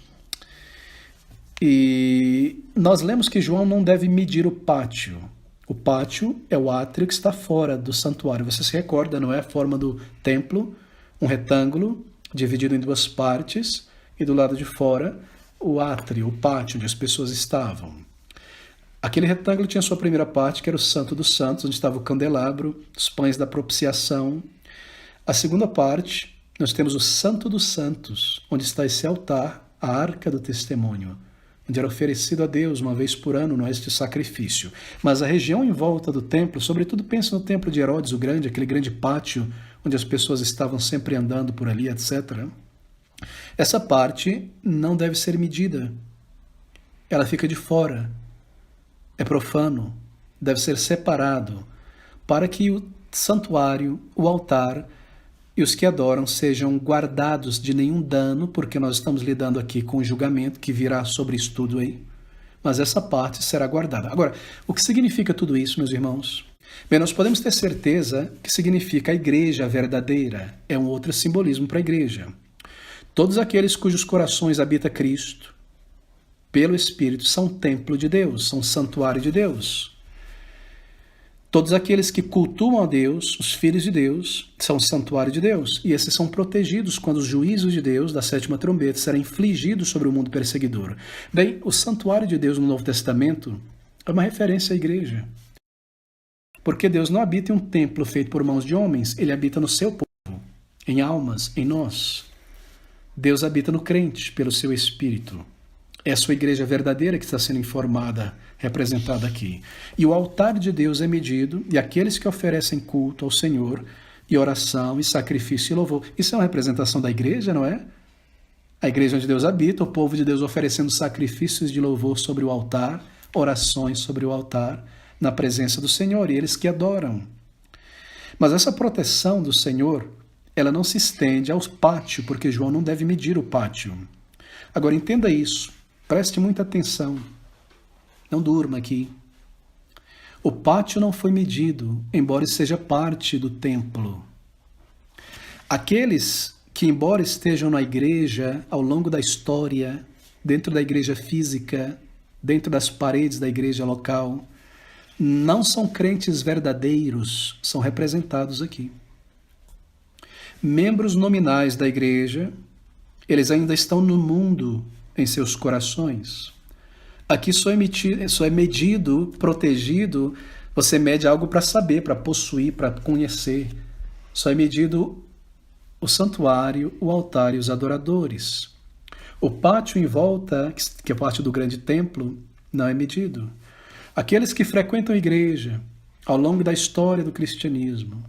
E nós lemos que João não deve medir o pátio. O pátio é o átrio que está fora do santuário. Você se recorda, não é? A forma do templo, um retângulo dividido em 2 partes, e do lado de fora o átrio, o pátio onde as pessoas estavam. Aquele retângulo tinha sua primeira parte, que era o Santo dos Santos, onde estava o candelabro, os pães da propiciação. A segunda parte, nós temos o Santo dos Santos, onde está esse altar, a Arca do Testemunho, onde era oferecido a Deus uma vez por ano, não é, este sacrifício. Mas a região em volta do templo, sobretudo pensa no templo de Herodes o Grande, aquele grande pátio onde as pessoas estavam sempre andando por ali, etc. Essa parte não deve ser medida. Ela fica de fora. É profano. Deve ser separado para que o santuário, o altar, e os que adoram sejam guardados de nenhum dano, porque nós estamos lidando aqui com o julgamento que virá sobre isso tudo aí. Mas essa parte será guardada. Agora, o que significa tudo isso, meus irmãos? Bem, nós podemos ter certeza que significa a igreja verdadeira. É um outro simbolismo para a igreja. Todos aqueles cujos corações habita Cristo, pelo Espírito, são templo de Deus, são santuário de Deus. Todos aqueles que cultuam a Deus, os filhos de Deus, são santuário de Deus. E esses são protegidos quando os juízos de Deus, da sétima trombeta, serão infligidos sobre o mundo perseguidor. Bem, o santuário de Deus no Novo Testamento é uma referência à igreja. Porque Deus não habita em um templo feito por mãos de homens, ele habita no seu povo, em almas, em nós. Deus habita no crente, pelo seu Espírito. É a sua igreja verdadeira que está sendo informada, representada aqui. E o altar de Deus é medido, e aqueles que oferecem culto ao Senhor, e oração, e sacrifício e louvor. Isso é uma representação da igreja, não é? A igreja onde Deus habita, o povo de Deus oferecendo sacrifícios de louvor sobre o altar, orações sobre o altar, na presença do Senhor, e eles que adoram. Mas essa proteção do Senhor, ela não se estende ao pátio, porque João não deve medir o pátio. Agora, entenda isso. Preste muita atenção. Não durma aqui. O pátio não foi medido, embora seja parte do templo. Aqueles que, embora estejam na igreja, ao longo da história, dentro da igreja física, dentro das paredes da igreja local, não são crentes verdadeiros, são representados aqui. Membros nominais da igreja, eles ainda estão no mundo, em seus corações. Aqui só é medido, protegido, você mede algo para saber, para possuir, para conhecer. Só é medido o santuário, o altar e os adoradores. O pátio em volta, que é parte do grande templo, não é medido. Aqueles que frequentam a igreja ao longo da história do cristianismo,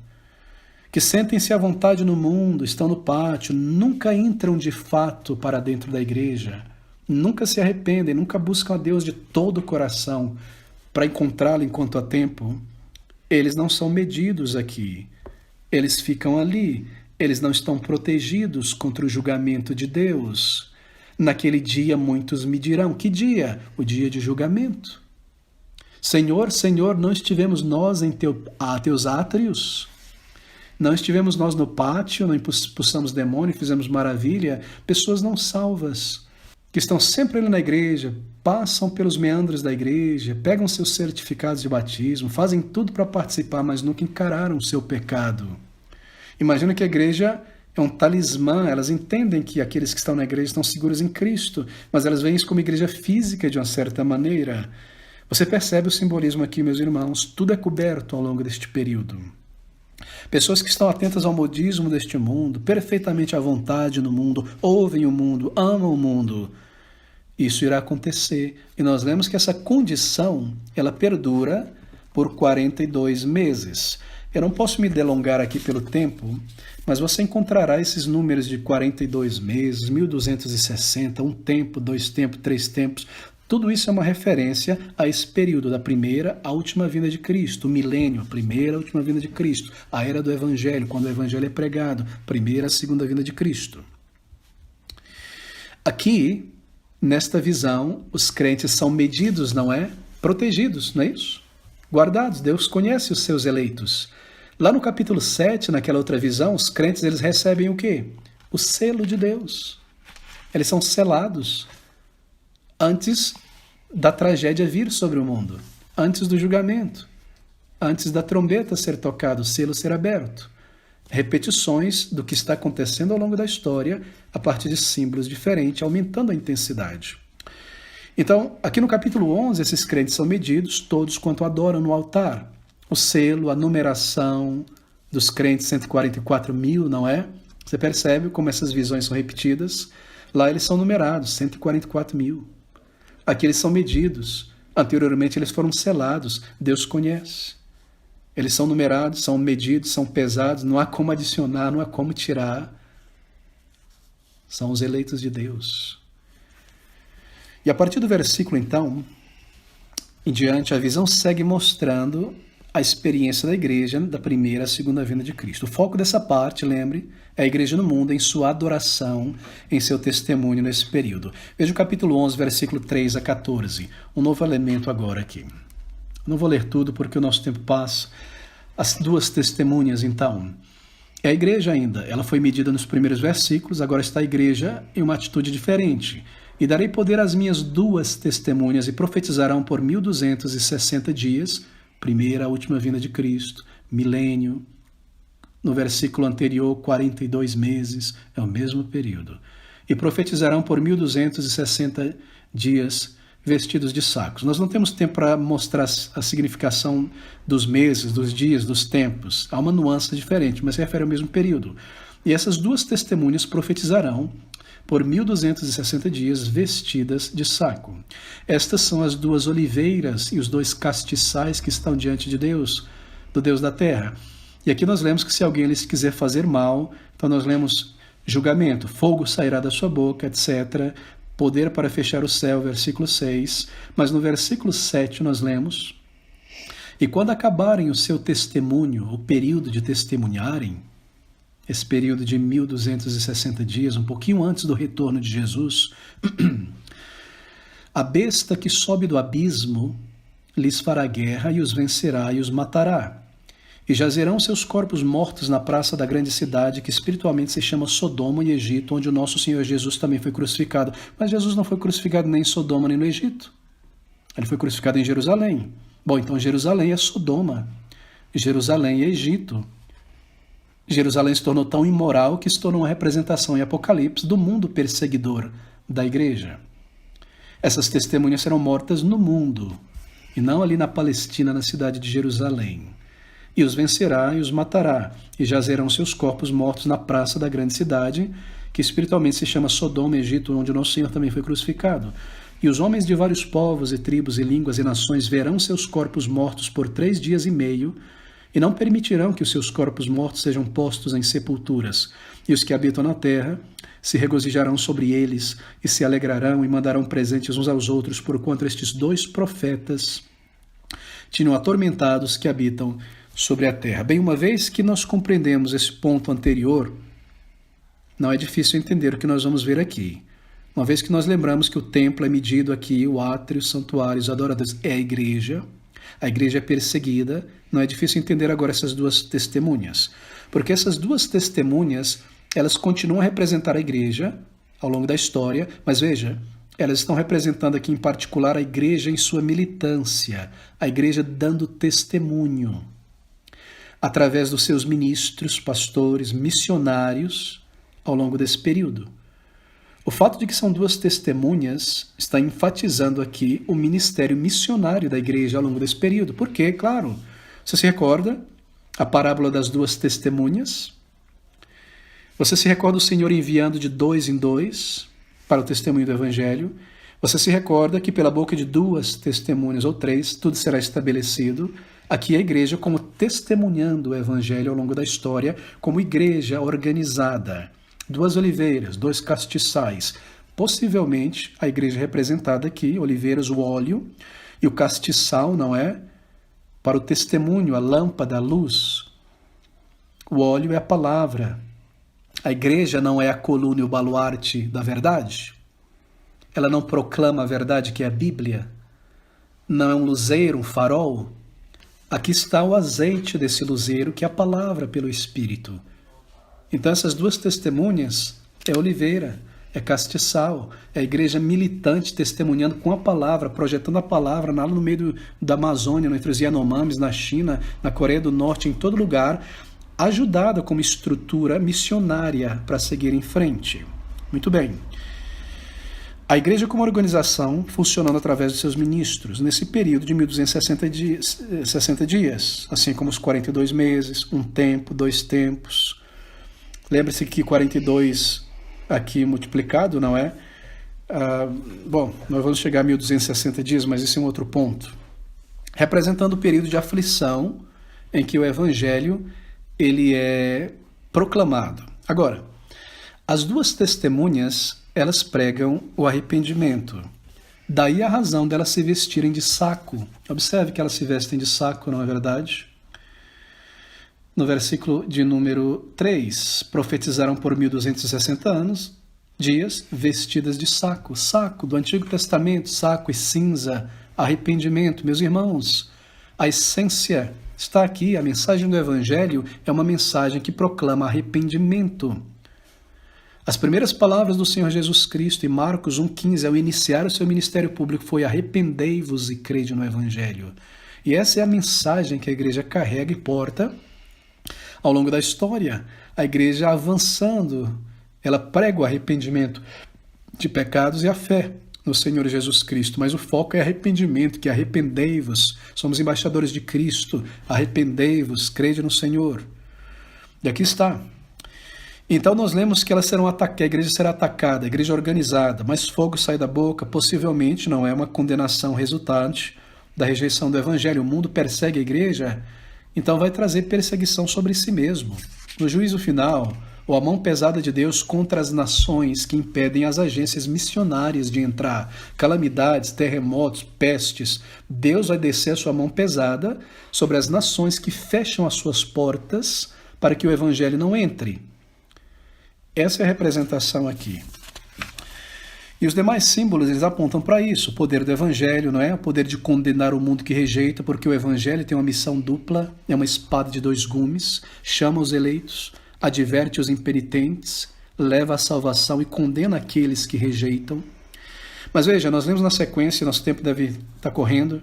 que sentem-se à vontade no mundo, estão no pátio, nunca entram de fato para dentro da igreja, nunca se arrependem, nunca buscam a Deus de todo o coração para encontrá-lo enquanto há tempo, eles não são medidos aqui. Eles ficam ali, eles não estão protegidos contra o julgamento de Deus. Naquele dia muitos me dirão, que dia? O dia de julgamento. Senhor, Senhor, não estivemos nós em teus átrios? Não estivemos nós no pátio, não expulsamos demônio, fizemos maravilha? Pessoas não salvas, que estão sempre ali na igreja, passam pelos meandros da igreja, pegam seus certificados de batismo, fazem tudo para participar, mas nunca encararam o seu pecado. Imagina que a igreja é um talismã, elas entendem que aqueles que estão na igreja estão seguros em Cristo, mas elas veem isso como igreja física de uma certa maneira. Você percebe o simbolismo aqui, meus irmãos, tudo é coberto ao longo deste período. Pessoas que estão atentas ao modismo deste mundo, perfeitamente à vontade no mundo, ouvem o mundo, amam o mundo. Isso irá acontecer. E nós lemos que essa condição, ela perdura por 42 meses. Eu não posso me delongar aqui pelo tempo, mas você encontrará esses números de 42 meses, 1260, um tempo, dois tempos, três tempos. Tudo isso é uma referência a esse período da primeira à última vinda de Cristo, o milênio, a primeira à última vinda de Cristo, a era do Evangelho, quando o Evangelho é pregado, primeira à segunda vinda de Cristo. Aqui, nesta visão, os crentes são medidos, não é? Protegidos, não é isso? Guardados, Deus conhece os seus eleitos. Lá no capítulo 7, naquela outra visão, os crentes eles recebem o quê? O selo de Deus. Eles são selados antes da tragédia vir sobre o mundo, antes do julgamento, antes da trombeta ser tocada, o selo ser aberto. Repetições do que está acontecendo ao longo da história a partir de símbolos diferentes, aumentando a intensidade. Então, aqui no capítulo 11, esses crentes são medidos, todos quanto adoram no altar. O selo, a numeração dos crentes, 144 mil, não é? Você percebe como essas visões são repetidas? Lá eles são numerados, 144 mil. Aqui eles são medidos. Anteriormente eles foram selados. Deus conhece. Eles são numerados, são medidos, são pesados. Não há como adicionar, não há como tirar. São os eleitos de Deus. E a partir do versículo, então, em diante, a visão segue mostrando a experiência da igreja da primeira e segunda vinda de Cristo. O foco dessa parte, lembre, é a igreja no mundo em sua adoração, em seu testemunho nesse período. Veja o capítulo 11, versículo 3 a 14. Um novo elemento agora aqui. Não vou ler tudo porque o nosso tempo passa. As duas testemunhas, então. É a igreja ainda. Ela foi medida nos primeiros versículos, agora está a igreja em uma atitude diferente. E darei poder às minhas duas testemunhas e profetizarão por 1260 dias, primeira, a última vinda de Cristo, milênio, no versículo anterior, 42 meses, é o mesmo período. E profetizarão por 1260 dias vestidos de sacos. Nós não temos tempo para mostrar a significação dos meses, dos dias, dos tempos. Há uma nuance diferente, mas se refere ao mesmo período. E essas duas testemunhas profetizarão por 1260 dias vestidas de saco. Estas são as duas oliveiras e os dois castiçais que estão diante de Deus, do Deus da terra. E aqui nós lemos que se alguém lhes quiser fazer mal, então nós lemos julgamento, fogo sairá da sua boca, etc., poder para fechar o céu, versículo 6. Mas no versículo 7 nós lemos: e quando acabarem o seu testemunho, o período de testemunharem, esse período de 1260 dias, um pouquinho antes do retorno de Jesus, a besta que sobe do abismo lhes fará guerra e os vencerá e os matará. E jazerão seus corpos mortos na praça da grande cidade, que espiritualmente se chama Sodoma e Egito, onde o nosso Senhor Jesus também foi crucificado. Mas Jesus não foi crucificado nem em Sodoma nem no Egito. Ele foi crucificado em Jerusalém. Bom, então Jerusalém é Sodoma. Jerusalém é Egito. Jerusalém se tornou tão imoral que se tornou uma representação em Apocalipse do mundo perseguidor da igreja. Essas testemunhas serão mortas no mundo, e não ali na Palestina, na cidade de Jerusalém. E os vencerá e os matará, e jazerão seus corpos mortos na praça da grande cidade, que espiritualmente se chama Sodoma, Egito, onde o nosso Senhor também foi crucificado. E os homens de vários povos e tribos e línguas e nações verão seus corpos mortos por 3 dias e meio, e não permitirão que os seus corpos mortos sejam postos em sepulturas. E os que habitam na terra se regozijarão sobre eles, e se alegrarão e mandarão presentes uns aos outros, porquanto estes 2 profetas tinham atormentado os que habitam sobre a terra. Bem, uma vez que nós compreendemos esse ponto anterior, não é difícil entender o que nós vamos ver aqui. Uma vez que nós lembramos que o templo é medido aqui, o átrio, os santuários, adoradores, é a igreja é perseguida, não é difícil entender agora essas duas testemunhas. Porque essas duas testemunhas, elas continuam a representar a igreja ao longo da história, mas veja, elas estão representando aqui em particular a igreja em sua militância, a igreja dando testemunho, através dos seus ministros, pastores, missionários, ao longo desse período. O fato de que são duas testemunhas está enfatizando aqui o ministério missionário da igreja ao longo desse período. Porque, claro, você se recorda a parábola das duas testemunhas? Você se recorda o Senhor enviando de 2 em 2 para o testemunho do Evangelho? Você se recorda que pela boca de 2 testemunhas ou 3, tudo será estabelecido? Aqui a igreja como testemunhando o Evangelho ao longo da história, como igreja organizada. 2 oliveiras, 2 castiçais. Possivelmente a igreja representada aqui, oliveiras, o óleo, e o castiçal, não é? Para o testemunho, a lâmpada, a luz. O óleo é a palavra. A igreja não é a coluna e o baluarte da verdade. Ela não proclama a verdade que é a Bíblia. Não é um luzeiro, um farol. Aqui está o azeite desse luzeiro, que é a palavra pelo Espírito. Então essas duas testemunhas é oliveira, é castiçal, é a igreja militante testemunhando com a palavra, projetando a palavra lá no meio da Amazônia, entre os Yanomamis, na China, na Coreia do Norte, em todo lugar, ajudada como estrutura missionária para seguir em frente. Muito bem. A igreja como organização funcionando através de seus ministros, nesse período de 1260 dias, assim como os 42 meses, um tempo, 2 tempos. Lembre-se que 42 aqui multiplicado, não é? Bom, nós vamos chegar a 1260 dias, mas esse é um outro ponto. Representando o período de aflição em que o Evangelho ele é proclamado. Agora, as duas testemunhas, elas pregam o arrependimento. Daí a razão delas se vestirem de saco. Observe que elas se vestem de saco, não é verdade? No versículo de número 3, profetizarão por 1260 dias, vestidas de saco. Saco do Antigo Testamento, saco e cinza, arrependimento. Meus irmãos, a essência está aqui. A mensagem do Evangelho é uma mensagem que proclama arrependimento. As primeiras palavras do Senhor Jesus Cristo em Marcos 1,15, ao iniciar o seu ministério público, foi: arrependei-vos e crede no Evangelho. E essa é a mensagem que a igreja carrega e porta ao longo da história. A igreja avançando, ela prega o arrependimento de pecados e a fé no Senhor Jesus Cristo, mas o foco é arrependimento, que arrependei-vos, somos embaixadores de Cristo, arrependei-vos, crede no Senhor. E aqui está. Então nós lemos que elas serão atacadas, a igreja será atacada, a igreja organizada, mas fogo sai da boca, possivelmente não é uma condenação resultante da rejeição do Evangelho. O mundo persegue a igreja, então vai trazer perseguição sobre si mesmo. No juízo final, ou a mão pesada de Deus contra as nações que impedem as agências missionárias de entrar, calamidades, terremotos, pestes, Deus vai descer a sua mão pesada sobre as nações que fecham as suas portas para que o Evangelho não entre. Essa é a representação aqui. E os demais símbolos, eles apontam para isso. O poder do Evangelho, não é? O poder de condenar o mundo que rejeita, porque o Evangelho tem uma missão dupla, é uma espada de dois gumes, chama os eleitos, adverte os impenitentes, leva à salvação e condena aqueles que rejeitam. Mas veja, nós lemos na sequência, nosso tempo deve estar correndo,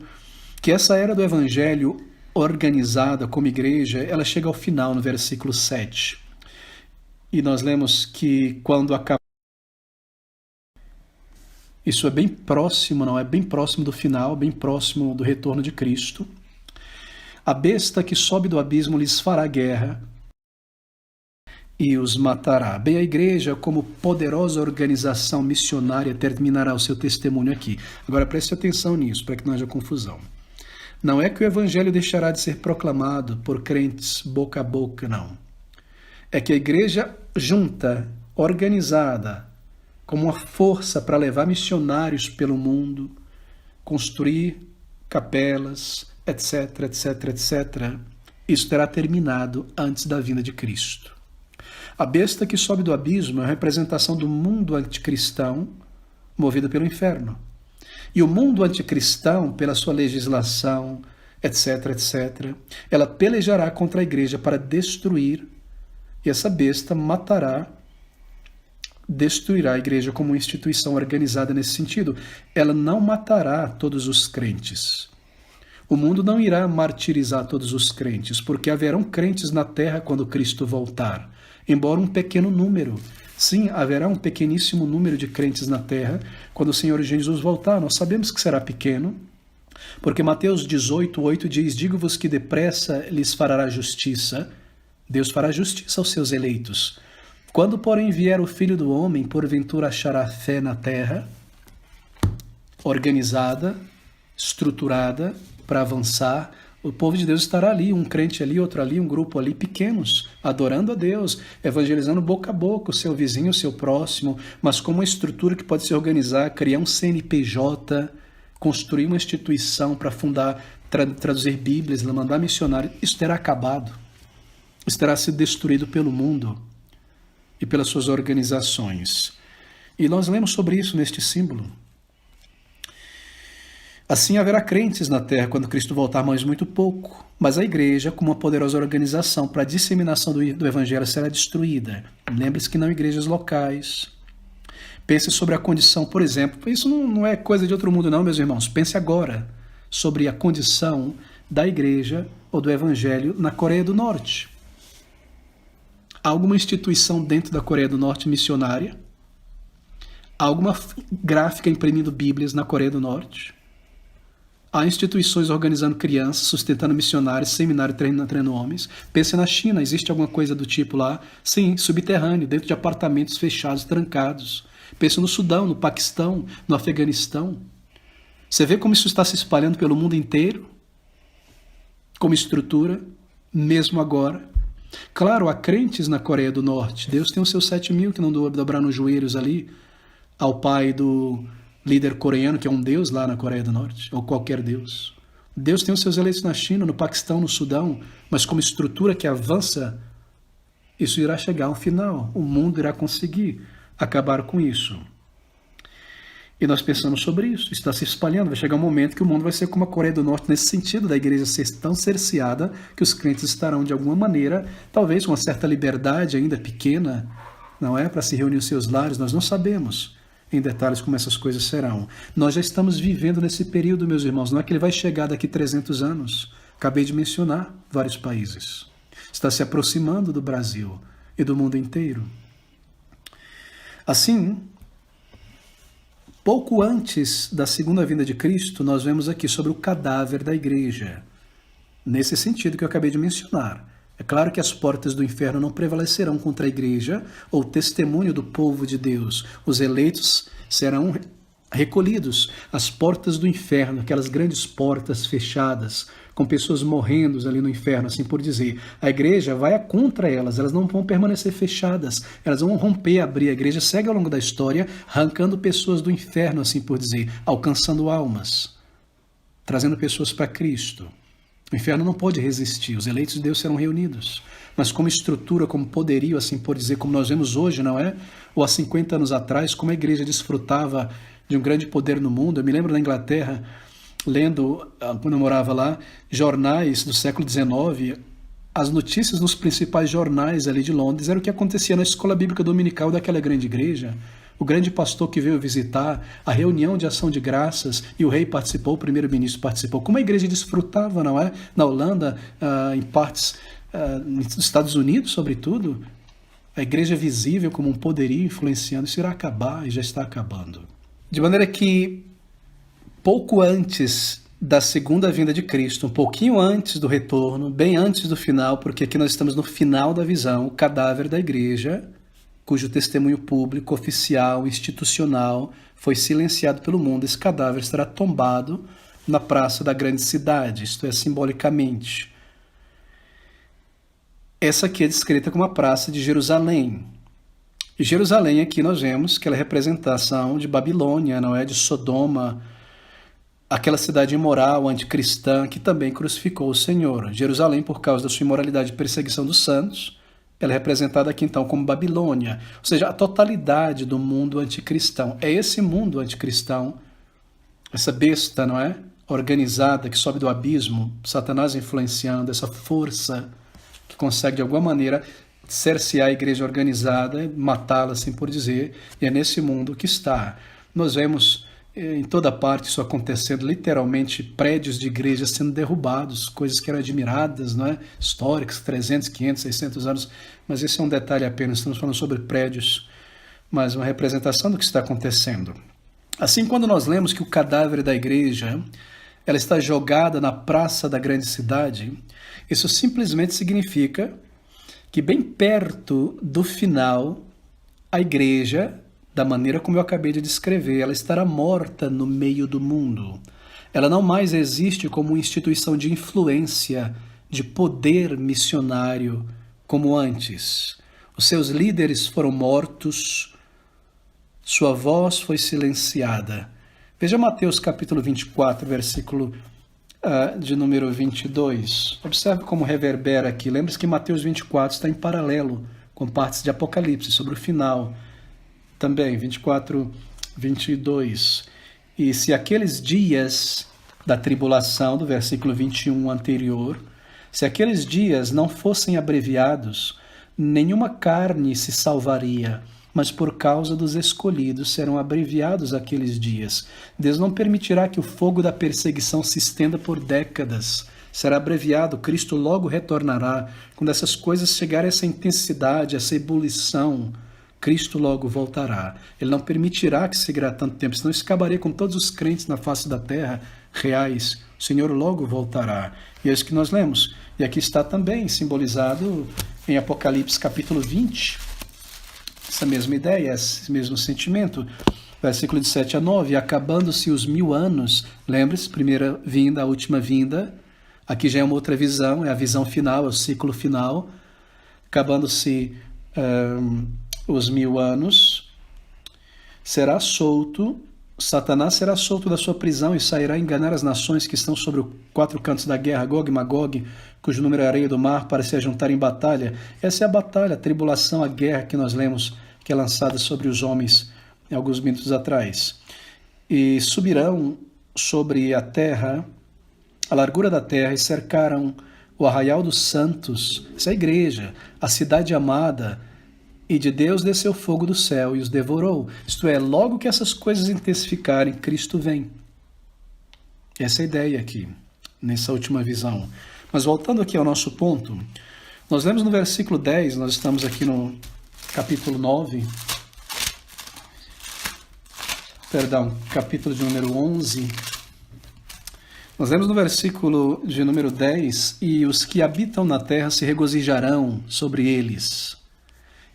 que essa era do Evangelho organizada como igreja, ela chega ao final, no versículo 7. E nós lemos que quando acaba... Isso é bem próximo, não é? Bem próximo do final, bem próximo do retorno de Cristo. A besta que sobe do abismo lhes fará guerra e os matará. Bem, a igreja, como poderosa organização missionária, terminará o seu testemunho aqui. Agora preste atenção nisso, para que não haja confusão. Não é que o Evangelho deixará de ser proclamado por crentes boca a boca, não. É que a igreja junta, organizada, como uma força para levar missionários pelo mundo, construir capelas, etc, etc, etc. Isso terá terminado antes da vinda de Cristo. A besta que sobe do abismo é a representação do mundo anticristão movido pelo inferno. E o mundo anticristão, pela sua legislação, etc, etc, ela pelejará contra a igreja para destruir, e essa besta matará, destruirá a igreja como uma instituição organizada nesse sentido. Ela não matará todos os crentes. O mundo não irá martirizar todos os crentes, porque haverão crentes na terra quando Cristo voltar. Embora um pequeno número. Sim, haverá um pequeníssimo número de crentes na terra quando o Senhor Jesus voltar. Nós sabemos que será pequeno, porque Mateus 18:8 diz: digo-vos que depressa lhes fará justiça. Deus fará justiça aos seus eleitos. Quando, porém, vier o Filho do Homem, porventura achará fé na terra, organizada, estruturada, para avançar. O povo de Deus estará ali, um crente ali, outro ali, um grupo ali, pequenos, adorando a Deus, evangelizando boca a boca o seu vizinho, o seu próximo, mas com uma estrutura que pode se organizar, criar um CNPJ, construir uma instituição para fundar, traduzir Bíblias, mandar missionários. Isso terá acabado. Isso terá sido destruído pelo mundo e pelas suas organizações. E nós lemos sobre isso neste símbolo. Assim haverá crentes na terra quando Cristo voltar, mas muito pouco. Mas a igreja, como uma poderosa organização para a disseminação do Evangelho, será destruída. Lembre-se que não igrejas locais. Pense sobre a condição, por exemplo, isso não é coisa de outro mundo não, meus irmãos. Pense agora sobre a condição da igreja ou do Evangelho na Coreia do Norte. Há alguma instituição dentro da Coreia do Norte missionária? Há alguma gráfica imprimindo Bíblias na Coreia do Norte? Há instituições organizando crianças, sustentando missionários, seminário treinando homens. Pense na China, existe alguma coisa do tipo lá? Sim, subterrâneo, dentro de apartamentos fechados, trancados. Pense no Sudão, no Paquistão, no Afeganistão. Você vê como isso está se espalhando pelo mundo inteiro? Como estrutura, mesmo agora. Claro, há crentes na Coreia do Norte. Deus tem os seus 7.000 que não dobraram os joelhos ali ao pai do líder coreano, que é um deus lá na Coreia do Norte, ou qualquer deus. Deus tem os seus eleitos na China, no Paquistão, no Sudão, mas como estrutura que avança, isso irá chegar ao final. O mundo irá conseguir acabar com isso. E nós pensamos sobre isso, está se espalhando. Vai chegar um momento que o mundo vai ser como a Coreia do Norte, nesse sentido, da igreja ser tão cerceada que os crentes estarão, de alguma maneira, talvez com uma certa liberdade ainda pequena, não é? Para se reunir os seus lares, nós não sabemos em detalhes como essas coisas serão. Nós já estamos vivendo nesse período, meus irmãos, não é que ele vai chegar daqui 300 anos. Acabei de mencionar vários países. Está se aproximando do Brasil e do mundo inteiro. Assim, pouco antes da segunda vinda de Cristo, nós vemos aqui sobre o cadáver da igreja. Nesse sentido que eu acabei de mencionar. É claro que as portas do inferno não prevalecerão contra a igreja ou o testemunho do povo de Deus. Os eleitos serão recolhidos às portas do inferno, aquelas grandes portas fechadas, com pessoas morrendo ali no inferno, assim por dizer. A igreja vai contra elas, elas não vão permanecer fechadas, elas vão romper, abrir. A igreja segue ao longo da história, arrancando pessoas do inferno, assim por dizer, alcançando almas, trazendo pessoas para Cristo. O inferno não pode resistir, os eleitos de Deus serão reunidos. Mas como estrutura, como poderio, assim por dizer, como nós vemos hoje, não é? Ou há 50 anos atrás, como a igreja desfrutava de um grande poder no mundo. Eu me lembro da Inglaterra, lendo, quando eu morava lá, jornais do século XIX, as notícias nos principais jornais ali de Londres era o que acontecia na escola bíblica dominical daquela grande igreja. O grande pastor que veio visitar, a reunião de ação de graças, e o rei participou, o primeiro-ministro participou. Como a igreja desfrutava, não é? Na Holanda, em partes nos Estados Unidos, sobretudo, a igreja visível como um poderio influenciando, isso irá acabar e já está acabando. De maneira que, pouco antes da segunda vinda de Cristo, um pouquinho antes do retorno, bem antes do final, porque aqui nós estamos no final da visão, o cadáver da igreja, cujo testemunho público, oficial, institucional, foi silenciado pelo mundo, esse cadáver será tombado na praça da grande cidade, isto é, simbolicamente. Essa aqui é descrita como a praça de Jerusalém. E Jerusalém aqui nós vemos que ela é representação de Babilônia, não é? De Sodoma, aquela cidade imoral, anticristã, que também crucificou o Senhor. Jerusalém, por causa da sua imoralidade e perseguição dos santos, ela é representada aqui então como Babilônia, ou seja, a totalidade do mundo anticristão. É esse mundo anticristão, essa besta, não é? Organizada, que sobe do abismo, Satanás influenciando, essa força que consegue de alguma maneira cercear a igreja organizada, matá-la, assim por dizer, e é nesse mundo que está. Nós vemos em toda parte isso acontecendo, literalmente prédios de igrejas sendo derrubados, coisas que eram admiradas, não é? Históricas, 300, 500, 600 anos, mas esse é um detalhe apenas, estamos falando sobre prédios, mas uma representação do que está acontecendo. Assim, quando nós lemos que o cadáver da igreja, ela está jogada na praça da grande cidade, isso simplesmente significa que bem perto do final, a igreja, da maneira como eu acabei de descrever, ela estará morta no meio do mundo. Ela não mais existe como uma instituição de influência, de poder missionário, como antes. Os seus líderes foram mortos, sua voz foi silenciada. Veja Mateus capítulo 24, versículo de número 22. Observe como reverbera aqui. Lembre-se que Mateus 24 está em paralelo com partes de Apocalipse, sobre o final. Também, 24, 22. E se aqueles dias da tribulação, do versículo 21 anterior, se aqueles dias não fossem abreviados, nenhuma carne se salvaria, mas por causa dos escolhidos serão abreviados aqueles dias. Deus não permitirá que o fogo da perseguição se estenda por décadas. Será abreviado, Cristo logo retornará. Quando essas coisas chegarem a essa intensidade, essa ebulição, Cristo logo voltará. Ele não permitirá que seguirá tanto tempo, senão isso acabaria com todos os crentes na face da terra reais. O Senhor logo voltará. E é isso que nós lemos. E aqui está também simbolizado em Apocalipse capítulo 20, essa mesma ideia, esse mesmo sentimento. Versículo de 7 a 9, acabando-se os 1000 anos, lembre-se, primeira vinda, a última vinda, aqui já é uma outra visão, é a visão final, é o ciclo final, acabando-se os 1000 anos, será solto Satanás será solto da sua prisão e sairá a enganar as nações que estão sobre os quatro cantos da guerra, Gog e Magog, cujo número é a areia do mar, para se ajuntar em batalha. Essa é a batalha, a tribulação, a guerra que nós lemos, que é lançada sobre os homens em alguns minutos atrás. E subirão sobre a terra, a largura da terra, e cercaram o arraial dos santos, essa é a igreja, a cidade amada, e de Deus desceu fogo do céu e os devorou. Isto é, logo que essas coisas intensificarem, Cristo vem. Essa é a ideia aqui, nessa última visão. Mas voltando aqui ao nosso ponto, nós lemos no versículo 10, nós estamos aqui no capítulo 9, capítulo de número 11. Nós lemos no versículo de número 10, e os que habitam na terra se regozijarão sobre eles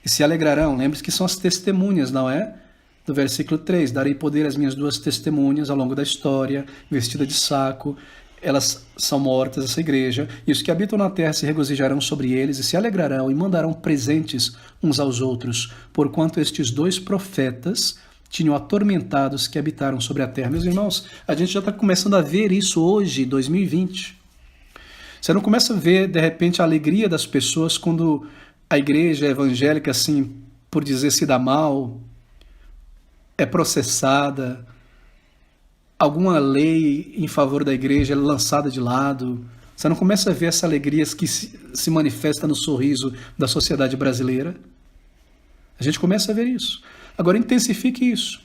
e se alegrarão. Lembre-se que são as testemunhas, não é? Do versículo 3, darei poder às minhas duas testemunhas ao longo da história, vestida de saco, elas são mortas, essa igreja, e os que habitam na terra se regozijarão sobre eles e se alegrarão e mandarão presentes uns aos outros, porquanto estes dois profetas tinham atormentado os que habitaram sobre a terra. Meus irmãos, a gente já está começando a ver isso hoje, 2020. Você não começa a ver, de repente, a alegria das pessoas quando a igreja evangélica, assim, por dizer, se dá mal, é processada, alguma lei em favor da igreja é lançada de lado. Você não começa a ver essa alegria que se manifesta no sorriso da sociedade brasileira. A gente começa a ver isso. Agora, intensifique isso.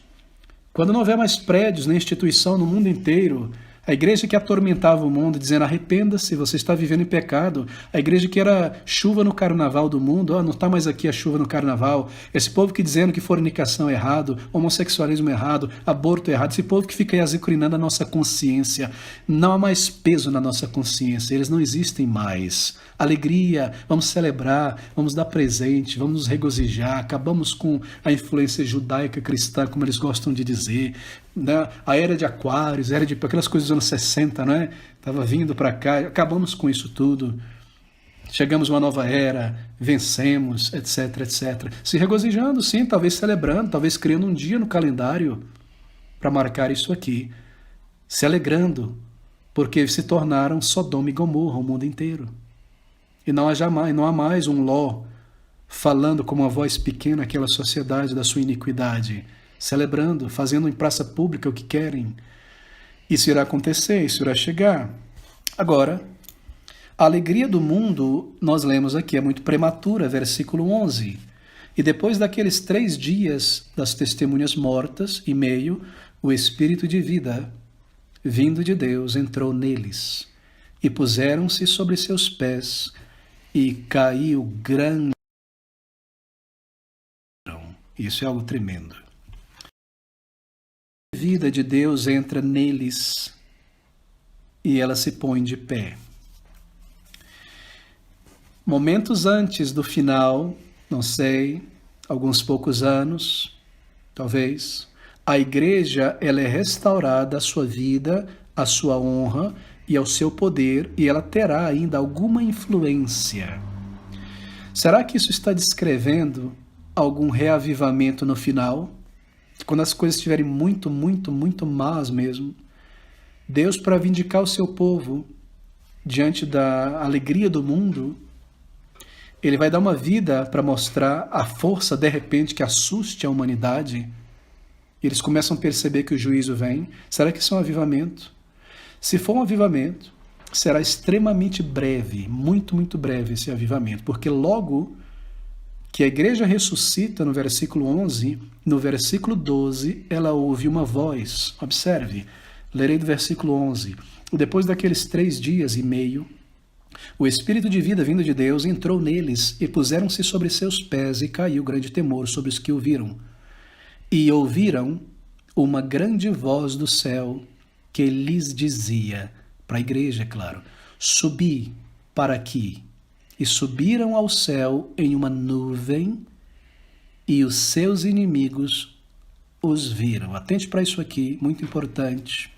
Quando não houver mais prédios nem instituição no mundo inteiro, a igreja que atormentava o mundo, dizendo arrependa-se, você está vivendo em pecado. A igreja que era chuva no carnaval do mundo, não está mais aqui a chuva no carnaval. Esse povo que dizendo que fornicação é errado, homossexualismo é errado, aborto é errado. Esse povo que fica aí azucrinando a nossa consciência. Não há mais peso na nossa consciência, eles não existem mais. Alegria, vamos celebrar, vamos dar presente, vamos nos regozijar. Acabamos com a influência judaica cristã, como eles gostam de dizer. A era de Aquários, aquelas coisas dos anos 60, não é? Estava vindo para cá, acabamos com isso tudo. Chegamos a uma nova era, vencemos, etc, etc. Se regozijando, sim, talvez celebrando, talvez criando um dia no calendário para marcar isso aqui. Se alegrando, porque se tornaram Sodoma e Gomorra, o mundo inteiro. E não há mais um Ló falando com uma voz pequena àquela sociedade da sua iniquidade, celebrando, fazendo em praça pública o que querem. Isso irá acontecer, isso irá chegar. Agora, a alegria do mundo, nós lemos aqui, é muito prematura, versículo 11. E depois daqueles 3 dias das testemunhas mortas e meio, o Espírito de vida, vindo de Deus, entrou neles, e puseram-se sobre seus pés, e caiu grande. Isso é algo tremendo. A vida de Deus entra neles e ela se põe de pé. Momentos antes do final, não sei, alguns poucos anos, talvez, a igreja ela é restaurada à sua vida, à sua honra e ao seu poder, e ela terá ainda alguma influência. Será que isso está descrevendo algum reavivamento no final? Quando as coisas estiverem muito, muito, muito más mesmo, Deus, para vindicar o seu povo diante da alegria do mundo, Ele vai dar uma vida para mostrar a força, de repente, que assuste a humanidade. E eles começam a perceber que o juízo vem. Será que isso é um avivamento? Se for um avivamento, será extremamente breve, muito, muito breve esse avivamento, porque logo que a igreja ressuscita no versículo 11, no versículo 12, ela ouve uma voz. Observe, lerei do versículo 11. Depois daqueles 3 dias e meio, o Espírito de vida vindo de Deus entrou neles e puseram-se sobre seus pés e caiu grande temor sobre os que ouviram. E ouviram uma grande voz do céu que lhes dizia, para a igreja, claro, subi para aqui. E subiram ao céu em uma nuvem, e os seus inimigos os viram. Atente para isso aqui, muito importante.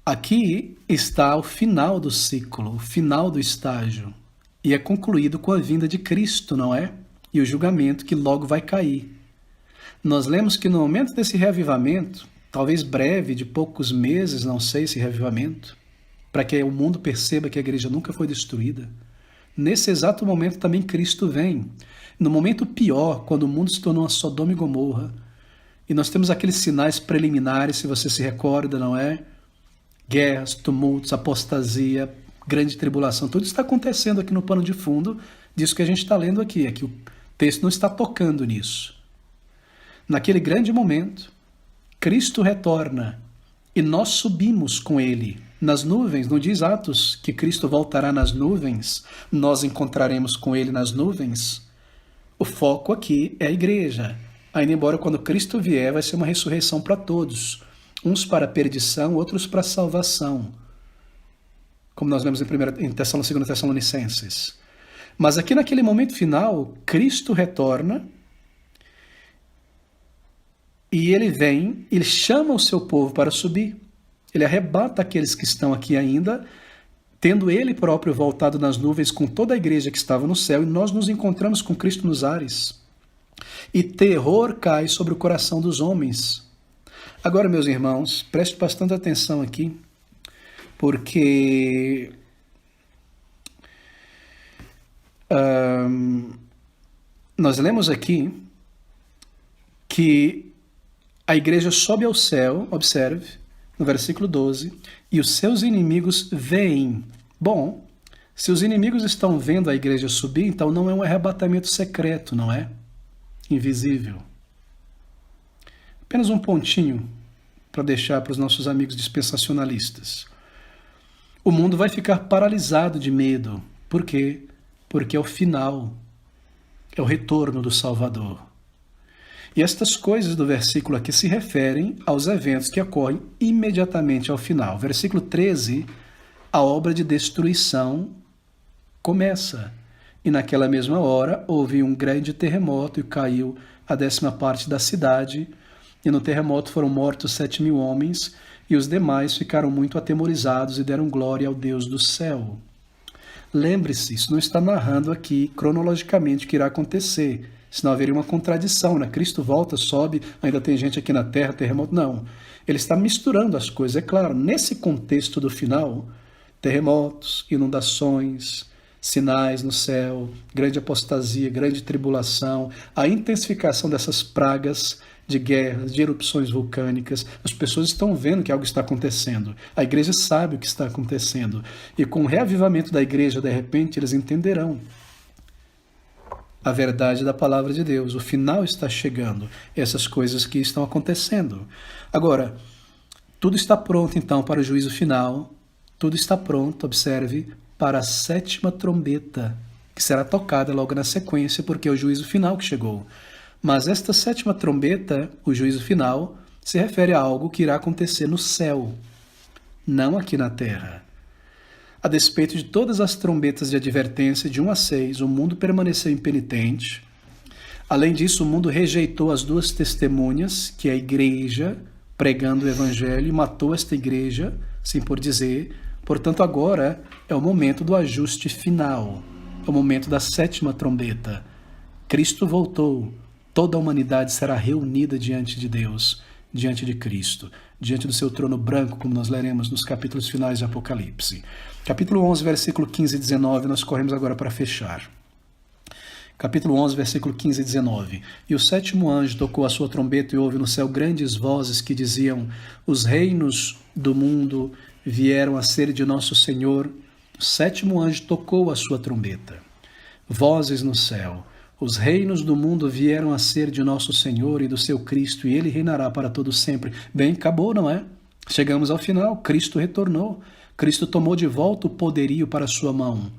Aqui está o final do ciclo, o final do estágio, e é concluído com a vinda de Cristo, não é? E o julgamento que logo vai cair. Nós lemos que no momento desse reavivamento, talvez breve, de poucos meses, não sei esse reavivamento, para que o mundo perceba que a igreja nunca foi destruída, nesse exato momento também Cristo vem. No momento pior, quando o mundo se tornou uma Sodoma e Gomorra, e nós temos aqueles sinais preliminares, se você se recorda, não é? Guerras, tumultos, apostasia, grande tribulação, tudo está acontecendo aqui no pano de fundo disso que a gente está lendo aqui, é que o texto não está tocando nisso. Naquele grande momento, Cristo retorna e nós subimos com ele nas nuvens. Não diz Atos que Cristo voltará nas nuvens, nós encontraremos com ele nas nuvens? O foco aqui é a igreja. Ainda embora quando Cristo vier vai ser uma ressurreição para todos, uns para a perdição, outros para a salvação, como nós lemos em 2 Tessalonicenses. Mas aqui naquele momento final, Cristo retorna e ele vem, ele chama o seu povo para subir. Ele arrebata aqueles que estão aqui ainda, tendo ele próprio voltado nas nuvens com toda a igreja que estava no céu, e nós nos encontramos com Cristo nos ares. E terror cai sobre o coração dos homens. Agora, meus irmãos, preste bastante atenção aqui, porque nós lemos aqui que a igreja sobe ao céu, observe, no versículo 12, e os seus inimigos veem. Bom, se os inimigos estão vendo a igreja subir, então não é um arrebatamento secreto, não é? Invisível. Apenas um pontinho para deixar para os nossos amigos dispensacionalistas. O mundo vai ficar paralisado de medo. Por quê? Porque é o final, é o retorno do Salvador. E estas coisas do versículo aqui se referem aos eventos que ocorrem imediatamente ao final. Versículo 13, a obra de destruição começa. E naquela mesma hora houve um grande terremoto e caiu a 10ª parte da cidade. E no terremoto foram mortos 7.000 homens, e os demais ficaram muito atemorizados e deram glória ao Deus do céu. Lembre-se, isso não está narrando aqui cronologicamente o que irá acontecer, senão haveria uma contradição, né? Cristo volta, sobe, ainda tem gente aqui na terra, terremoto. Não, ele está misturando as coisas. É claro, nesse contexto do final, terremotos, inundações, sinais no céu, grande apostasia, grande tribulação, a intensificação dessas pragas de guerras, de erupções vulcânicas. As pessoas estão vendo que algo está acontecendo. A igreja sabe o que está acontecendo. E com o reavivamento da igreja, de repente, eles entenderão a verdade da palavra de Deus. O final está chegando. Essas coisas que estão acontecendo. Agora, tudo está pronto, então, para o juízo final. Tudo está pronto, observe, para a 7ª trombeta, que será tocada logo na sequência, porque é o juízo final que chegou. Mas esta 7ª trombeta, o juízo final, se refere a algo que irá acontecer no céu, não aqui na terra. A despeito de todas as trombetas de advertência de 1 a 6, o mundo permaneceu impenitente. Além disso, o mundo rejeitou as 2 testemunhas, que é a igreja, pregando o evangelho, e matou esta igreja, assim por dizer. Portanto, agora é o momento do ajuste final, é o momento da 7ª trombeta. Cristo voltou. Toda a humanidade será reunida diante de Deus, diante de Cristo, diante do seu trono branco, como nós leremos nos capítulos finais de Apocalipse. Capítulo 11, versículo 15 e 19, nós corremos agora para fechar. Capítulo 11, versículo 15 e 19. E o 7º anjo tocou a sua trombeta e houve no céu grandes vozes que diziam: os reinos do mundo vieram a ser de nosso Senhor. O 7º anjo tocou a sua trombeta. Vozes no céu. Os reinos do mundo vieram a ser de nosso Senhor e do seu Cristo, e ele reinará para todo sempre. Bem, acabou, não é? Chegamos ao final, Cristo retornou. Cristo tomou de volta o poderio para a sua mão,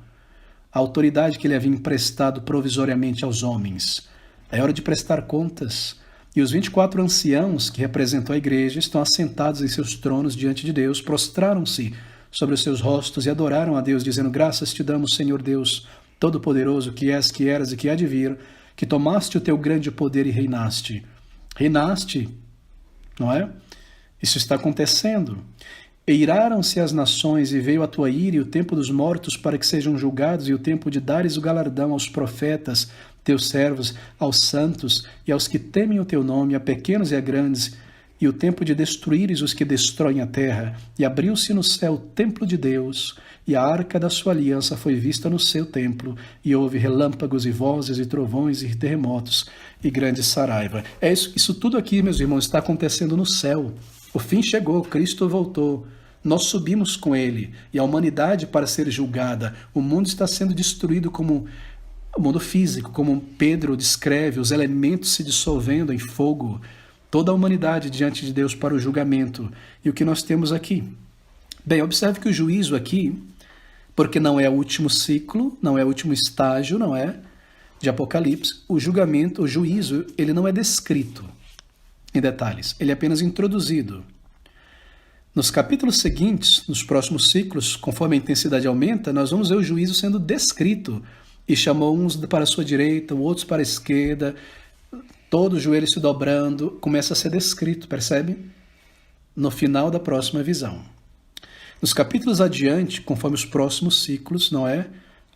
a autoridade que ele havia emprestado provisoriamente aos homens. É hora de prestar contas. E os 24 anciãos que representam a igreja estão assentados em seus tronos diante de Deus, prostraram-se sobre os seus rostos e adoraram a Deus, dizendo: graças te damos, Senhor Deus Todo-Poderoso, que és, que eras e que há de vir, que tomaste o teu grande poder e reinaste. Reinaste, não é? Isso está acontecendo. E iraram-se as nações, e veio a tua ira e o tempo dos mortos para que sejam julgados, e o tempo de dares o galardão aos profetas, teus servos, aos santos e aos que temem o teu nome, a pequenos e a grandes, e o tempo de destruíres os que destroem a terra. E abriu-se no céu o templo de Deus, e a arca da sua aliança foi vista no seu templo, e houve relâmpagos e vozes e trovões e terremotos e grande saraiva. Isso tudo aqui, meus irmãos, está acontecendo no céu. O fim chegou, Cristo voltou. Nós subimos com ele, e a humanidade para ser julgada. O mundo está sendo destruído como o mundo físico, como Pedro descreve, os elementos se dissolvendo em fogo. Toda a humanidade diante de Deus para o julgamento. E o que nós temos aqui? Bem, observe que o juízo aqui, porque não é o último ciclo, não é o último estágio, não é? De Apocalipse, o julgamento, o juízo, ele não é descrito em detalhes, ele é apenas introduzido. Nos capítulos seguintes, nos próximos ciclos, conforme a intensidade aumenta, nós vamos ver o juízo sendo descrito. E chamou uns para a sua direita, outros para a esquerda, todo o joelho se dobrando, começa a ser descrito, percebe? No final da próxima visão. Nos capítulos adiante, conforme os próximos ciclos, não é?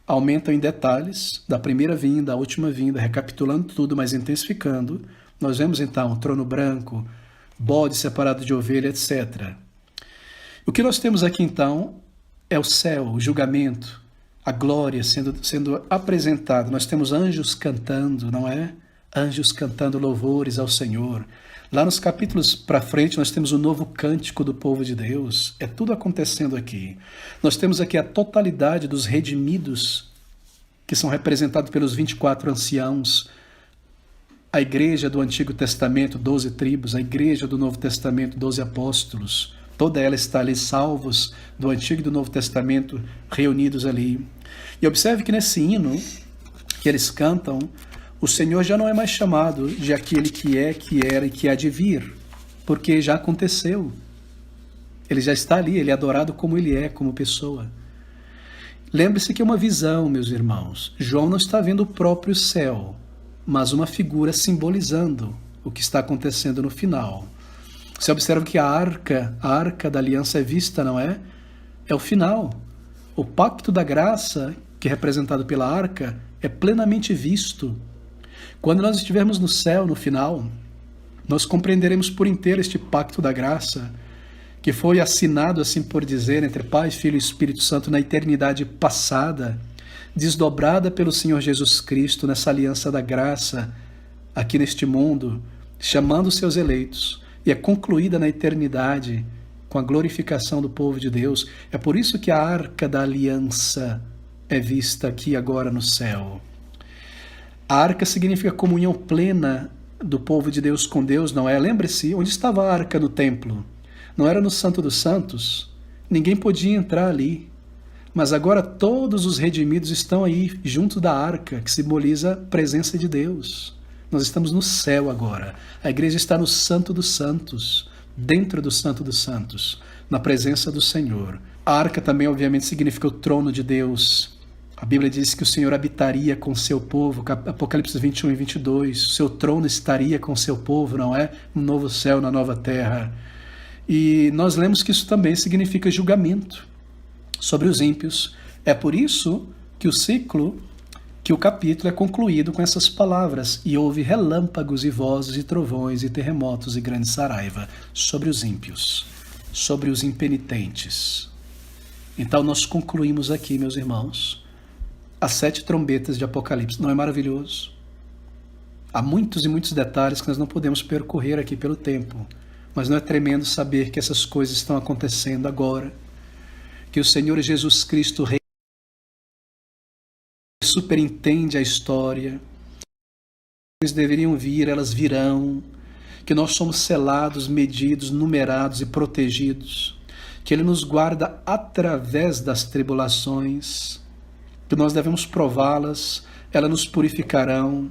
Aumentam em detalhes, da primeira vinda à última vinda, recapitulando tudo, mas intensificando. Nós vemos então o trono branco, bode separado de ovelha, etc. O que nós temos aqui então é o céu, o julgamento, a glória sendo apresentada. Nós temos anjos cantando, não é? Anjos cantando louvores ao Senhor. Lá nos capítulos para frente nós temos o novo cântico do povo de Deus. É tudo acontecendo aqui. Nós temos aqui a totalidade dos redimidos, que são representados pelos 24 anciãos. A igreja do Antigo Testamento, 12 tribos. A igreja do Novo Testamento, 12 apóstolos. Toda ela está ali, salvos do Antigo e do Novo Testamento, reunidos ali. E observe que nesse hino que eles cantam, o Senhor já não é mais chamado de aquele que é, que era e que há de vir, porque já aconteceu. Ele já está ali, ele é adorado como ele é, como pessoa. Lembre-se que é uma visão, meus irmãos. João não está vendo o próprio céu, mas uma figura simbolizando o que está acontecendo no final. Você observa que a arca da aliança é vista, não é? É o final. O pacto da graça, que é representado pela arca, é plenamente visto. Quando nós estivermos no céu, no final, nós compreenderemos por inteiro este pacto da graça, que foi assinado, assim por dizer, entre Pai, Filho e Espírito Santo na eternidade passada, desdobrada pelo Senhor Jesus Cristo nessa aliança da graça, aqui neste mundo, chamando os seus eleitos, e é concluída na eternidade com a glorificação do povo de Deus. É por isso que a arca da aliança é vista aqui agora no céu. A arca significa comunhão plena do povo de Deus com Deus, não é? Lembre-se, onde estava a arca no templo? Não era no Santo dos Santos? Ninguém podia entrar ali. Mas agora todos os redimidos estão aí, junto da arca, que simboliza a presença de Deus. Nós estamos no céu agora. A igreja está no Santo dos Santos, dentro do Santo dos Santos, na presença do Senhor. A arca também, obviamente, significa o trono de Deus. A Bíblia diz que o Senhor habitaria com seu povo, Apocalipse 21 e 22. O seu trono estaria com seu povo, não é? No novo céu, na nova terra. E nós lemos que isso também significa julgamento sobre os ímpios. É por isso que o capítulo é concluído com essas palavras: e houve relâmpagos e vozes e trovões e terremotos e grande saraiva sobre os ímpios, sobre os impenitentes. Então nós concluímos aqui, meus irmãos, as 7 trombetas de Apocalipse. Não é maravilhoso? Há muitos e muitos detalhes que nós não podemos percorrer aqui pelo tempo, mas não é tremendo saber que essas coisas estão acontecendo agora, que o Senhor Jesus Cristo superintende a história, eles deveriam vir, elas virão, que nós somos selados, medidos, numerados e protegidos, que Ele nos guarda através das tribulações, que nós devemos prová-las, elas nos purificarão.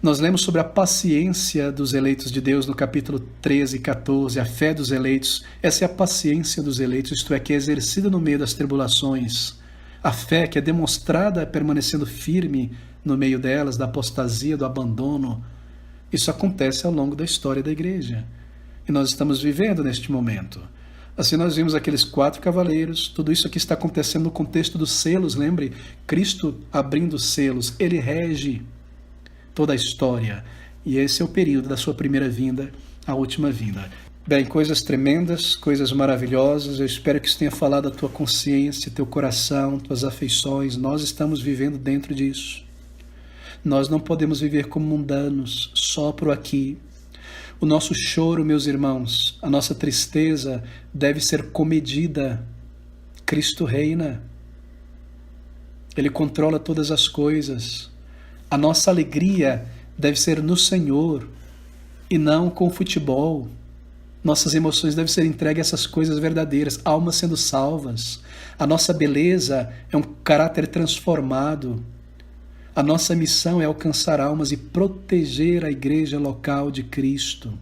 Nós lemos sobre a paciência dos eleitos de Deus no capítulo 13 e 14, a fé dos eleitos. Essa é a paciência dos eleitos, isto é, que é exercida no meio das tribulações. A fé que é demonstrada permanecendo firme no meio delas, da apostasia, do abandono. Isso acontece ao longo da história da igreja. E nós estamos vivendo neste momento. Assim nós vimos aqueles 4 cavaleiros, tudo isso aqui está acontecendo no contexto dos selos, lembre? Cristo abrindo os selos, Ele rege toda a história. E esse é o período da sua primeira vinda à última vinda. Bem, coisas tremendas, coisas maravilhosas. Eu espero que isso tenha falado a tua consciência, teu coração, tuas afeições. Nós estamos vivendo dentro disso. Nós não podemos viver como mundanos, só por aqui. O nosso choro, meus irmãos, a nossa tristeza deve ser comedida. Cristo reina. Ele controla todas as coisas. A nossa alegria deve ser no Senhor e não com o futebol. Nossas emoções devem ser entregues a essas coisas verdadeiras, almas sendo salvas. A nossa beleza é um caráter transformado. A nossa missão é alcançar almas e proteger a igreja local de Cristo.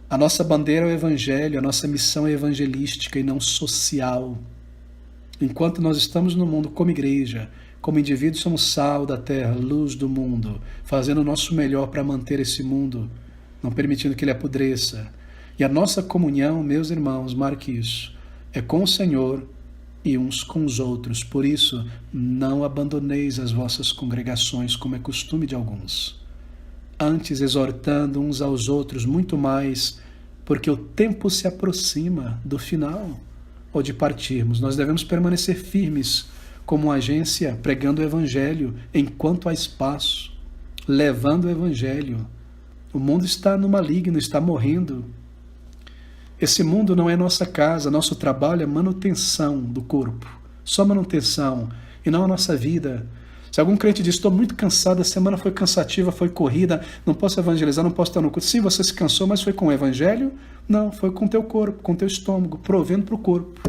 A nossa bandeira é o Evangelho, a nossa missão é evangelística e não social. Enquanto nós estamos no mundo como igreja, como indivíduos, somos sal da terra, luz do mundo, fazendo o nosso melhor para manter esse mundo, não permitindo que ele apodreça. E a nossa comunhão, meus irmãos, marque isso, é com o Senhor e uns com os outros. Por isso, não abandoneis as vossas congregações, como é costume de alguns. Antes, exortando uns aos outros muito mais, porque o tempo se aproxima do final, ou de partirmos. Nós devemos permanecer firmes como uma agência, pregando o Evangelho enquanto há espaço, levando o Evangelho. O mundo está no maligno, está morrendo. Esse mundo não é nossa casa, nosso trabalho é manutenção do corpo, só manutenção, e não a nossa vida. Se algum crente diz, estou muito cansado, a semana foi cansativa, foi corrida, não posso evangelizar, não posso estar no culto. Sim, você se cansou, mas foi com o Evangelho? Não, foi com o teu corpo, com o teu estômago, provendo para o corpo.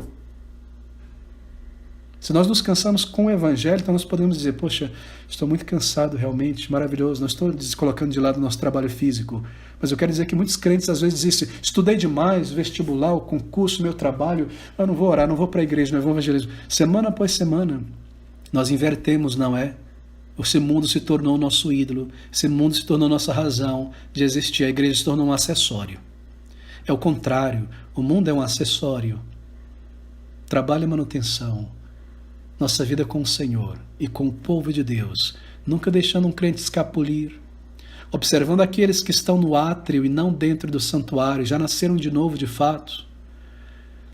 Se nós nos cansamos com o Evangelho, então nós podemos dizer, poxa, estou muito cansado realmente, maravilhoso, não estou colocando de lado o nosso trabalho físico, mas eu quero dizer que muitos crentes às vezes dizem, estudei demais, vestibular, o concurso, meu trabalho, eu não vou orar, não vou para a igreja, não vou evangelismo. Semana após semana, nós invertemos, não é? Esse mundo se tornou nosso ídolo, esse mundo se tornou nossa razão de existir, a igreja se tornou um acessório. É o contrário, o mundo é um acessório. Trabalho e manutenção. Nossa vida com o Senhor e com o povo de Deus, nunca deixando um crente escapulir, observando aqueles que estão no átrio e não dentro do santuário, já nasceram de novo de fato.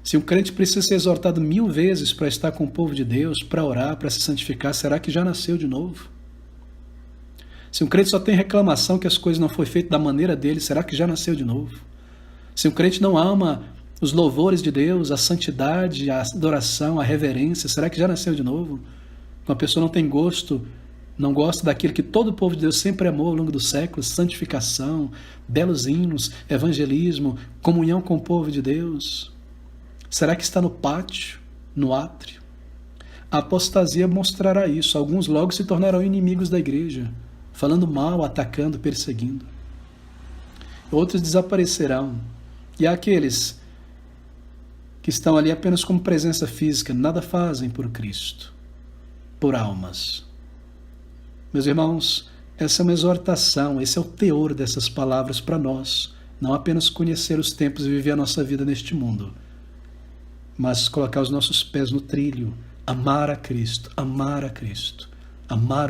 Se um crente precisa ser exortado 1000 vezes para estar com o povo de Deus, para orar, para se santificar, será que já nasceu de novo? Se um crente só tem reclamação que as coisas não foram feitas da maneira dele, será que já nasceu de novo? Se um crente não ama os louvores de Deus, a santidade, a adoração, a reverência, será que já nasceu de novo? Uma pessoa não tem gosto, não gosta daquilo que todo o povo de Deus sempre amou ao longo dos séculos, santificação, belos hinos, evangelismo, comunhão com o povo de Deus. Será que está no pátio, no átrio? A apostasia mostrará isso. Alguns logo se tornarão inimigos da igreja, falando mal, atacando, perseguindo. Outros desaparecerão. E há aqueles que estão ali apenas como presença física, nada fazem por Cristo, por almas. Meus irmãos, essa é uma exortação, esse é o teor dessas palavras para nós, não apenas conhecer os tempos e viver a nossa vida neste mundo, mas colocar os nossos pés no trilho, amar a Cristo, amar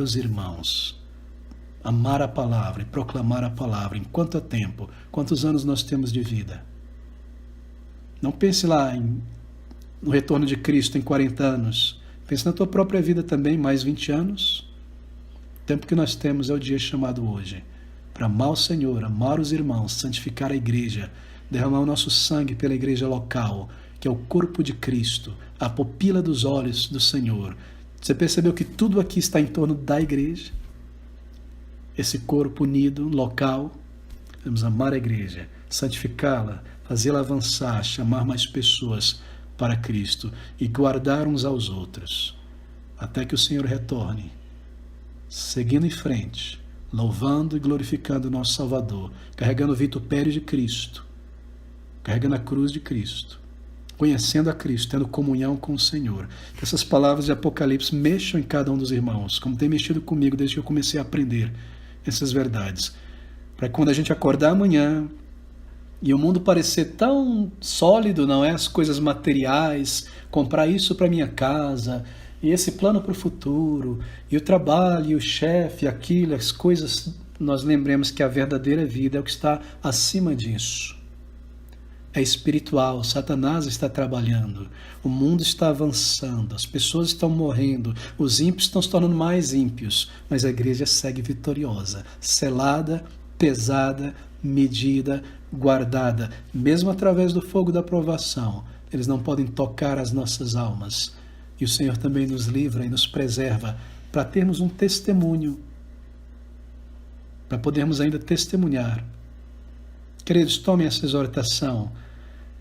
os irmãos, amar a palavra e proclamar a palavra. Em quanto tempo, quantos anos nós temos de vida? Não pense lá no retorno de Cristo em 40 anos. Pense na tua própria vida também, mais 20 anos. O tempo que nós temos é o dia chamado hoje, para amar o Senhor, amar os irmãos, santificar a igreja, derramar o nosso sangue pela igreja local, que é o corpo de Cristo, a pupila dos olhos do Senhor. Você percebeu que tudo aqui está em torno da igreja? Esse corpo unido, local, vamos amar a igreja, santificá-la, fazê-la avançar, chamar mais pessoas para Cristo e guardar uns aos outros, até que o Senhor retorne, seguindo em frente, louvando e glorificando o nosso Salvador, carregando o vitupério de Cristo, carregando a cruz de Cristo, conhecendo a Cristo, tendo comunhão com o Senhor. Que essas palavras de Apocalipse mexam em cada um dos irmãos, como tem mexido comigo desde que eu comecei a aprender essas verdades, para quando a gente acordar amanhã e o mundo parecer tão sólido, não é? As coisas materiais, comprar isso para minha casa, E esse plano para o futuro, e o trabalho, e o chefe, aquilo, as coisas, nós lembremos que a verdadeira vida é o que está acima disso. É espiritual, Satanás está trabalhando, o mundo está avançando, as pessoas estão morrendo, os ímpios estão se tornando mais ímpios, mas a igreja segue vitoriosa, selada, pesada, medida, guardada, mesmo através do fogo da provação. Eles não podem tocar as nossas almas. E o Senhor também nos livra e nos preserva para termos um testemunho, para podermos ainda testemunhar. Queridos, tomem essa exortação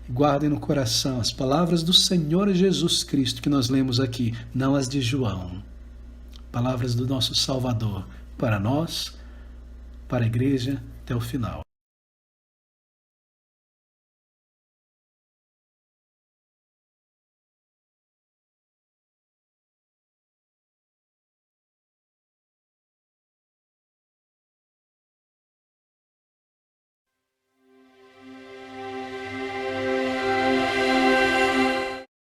e guardem no coração as palavras do Senhor Jesus Cristo que nós lemos aqui, não as de João. Palavras do nosso Salvador para nós, para a igreja, até o final.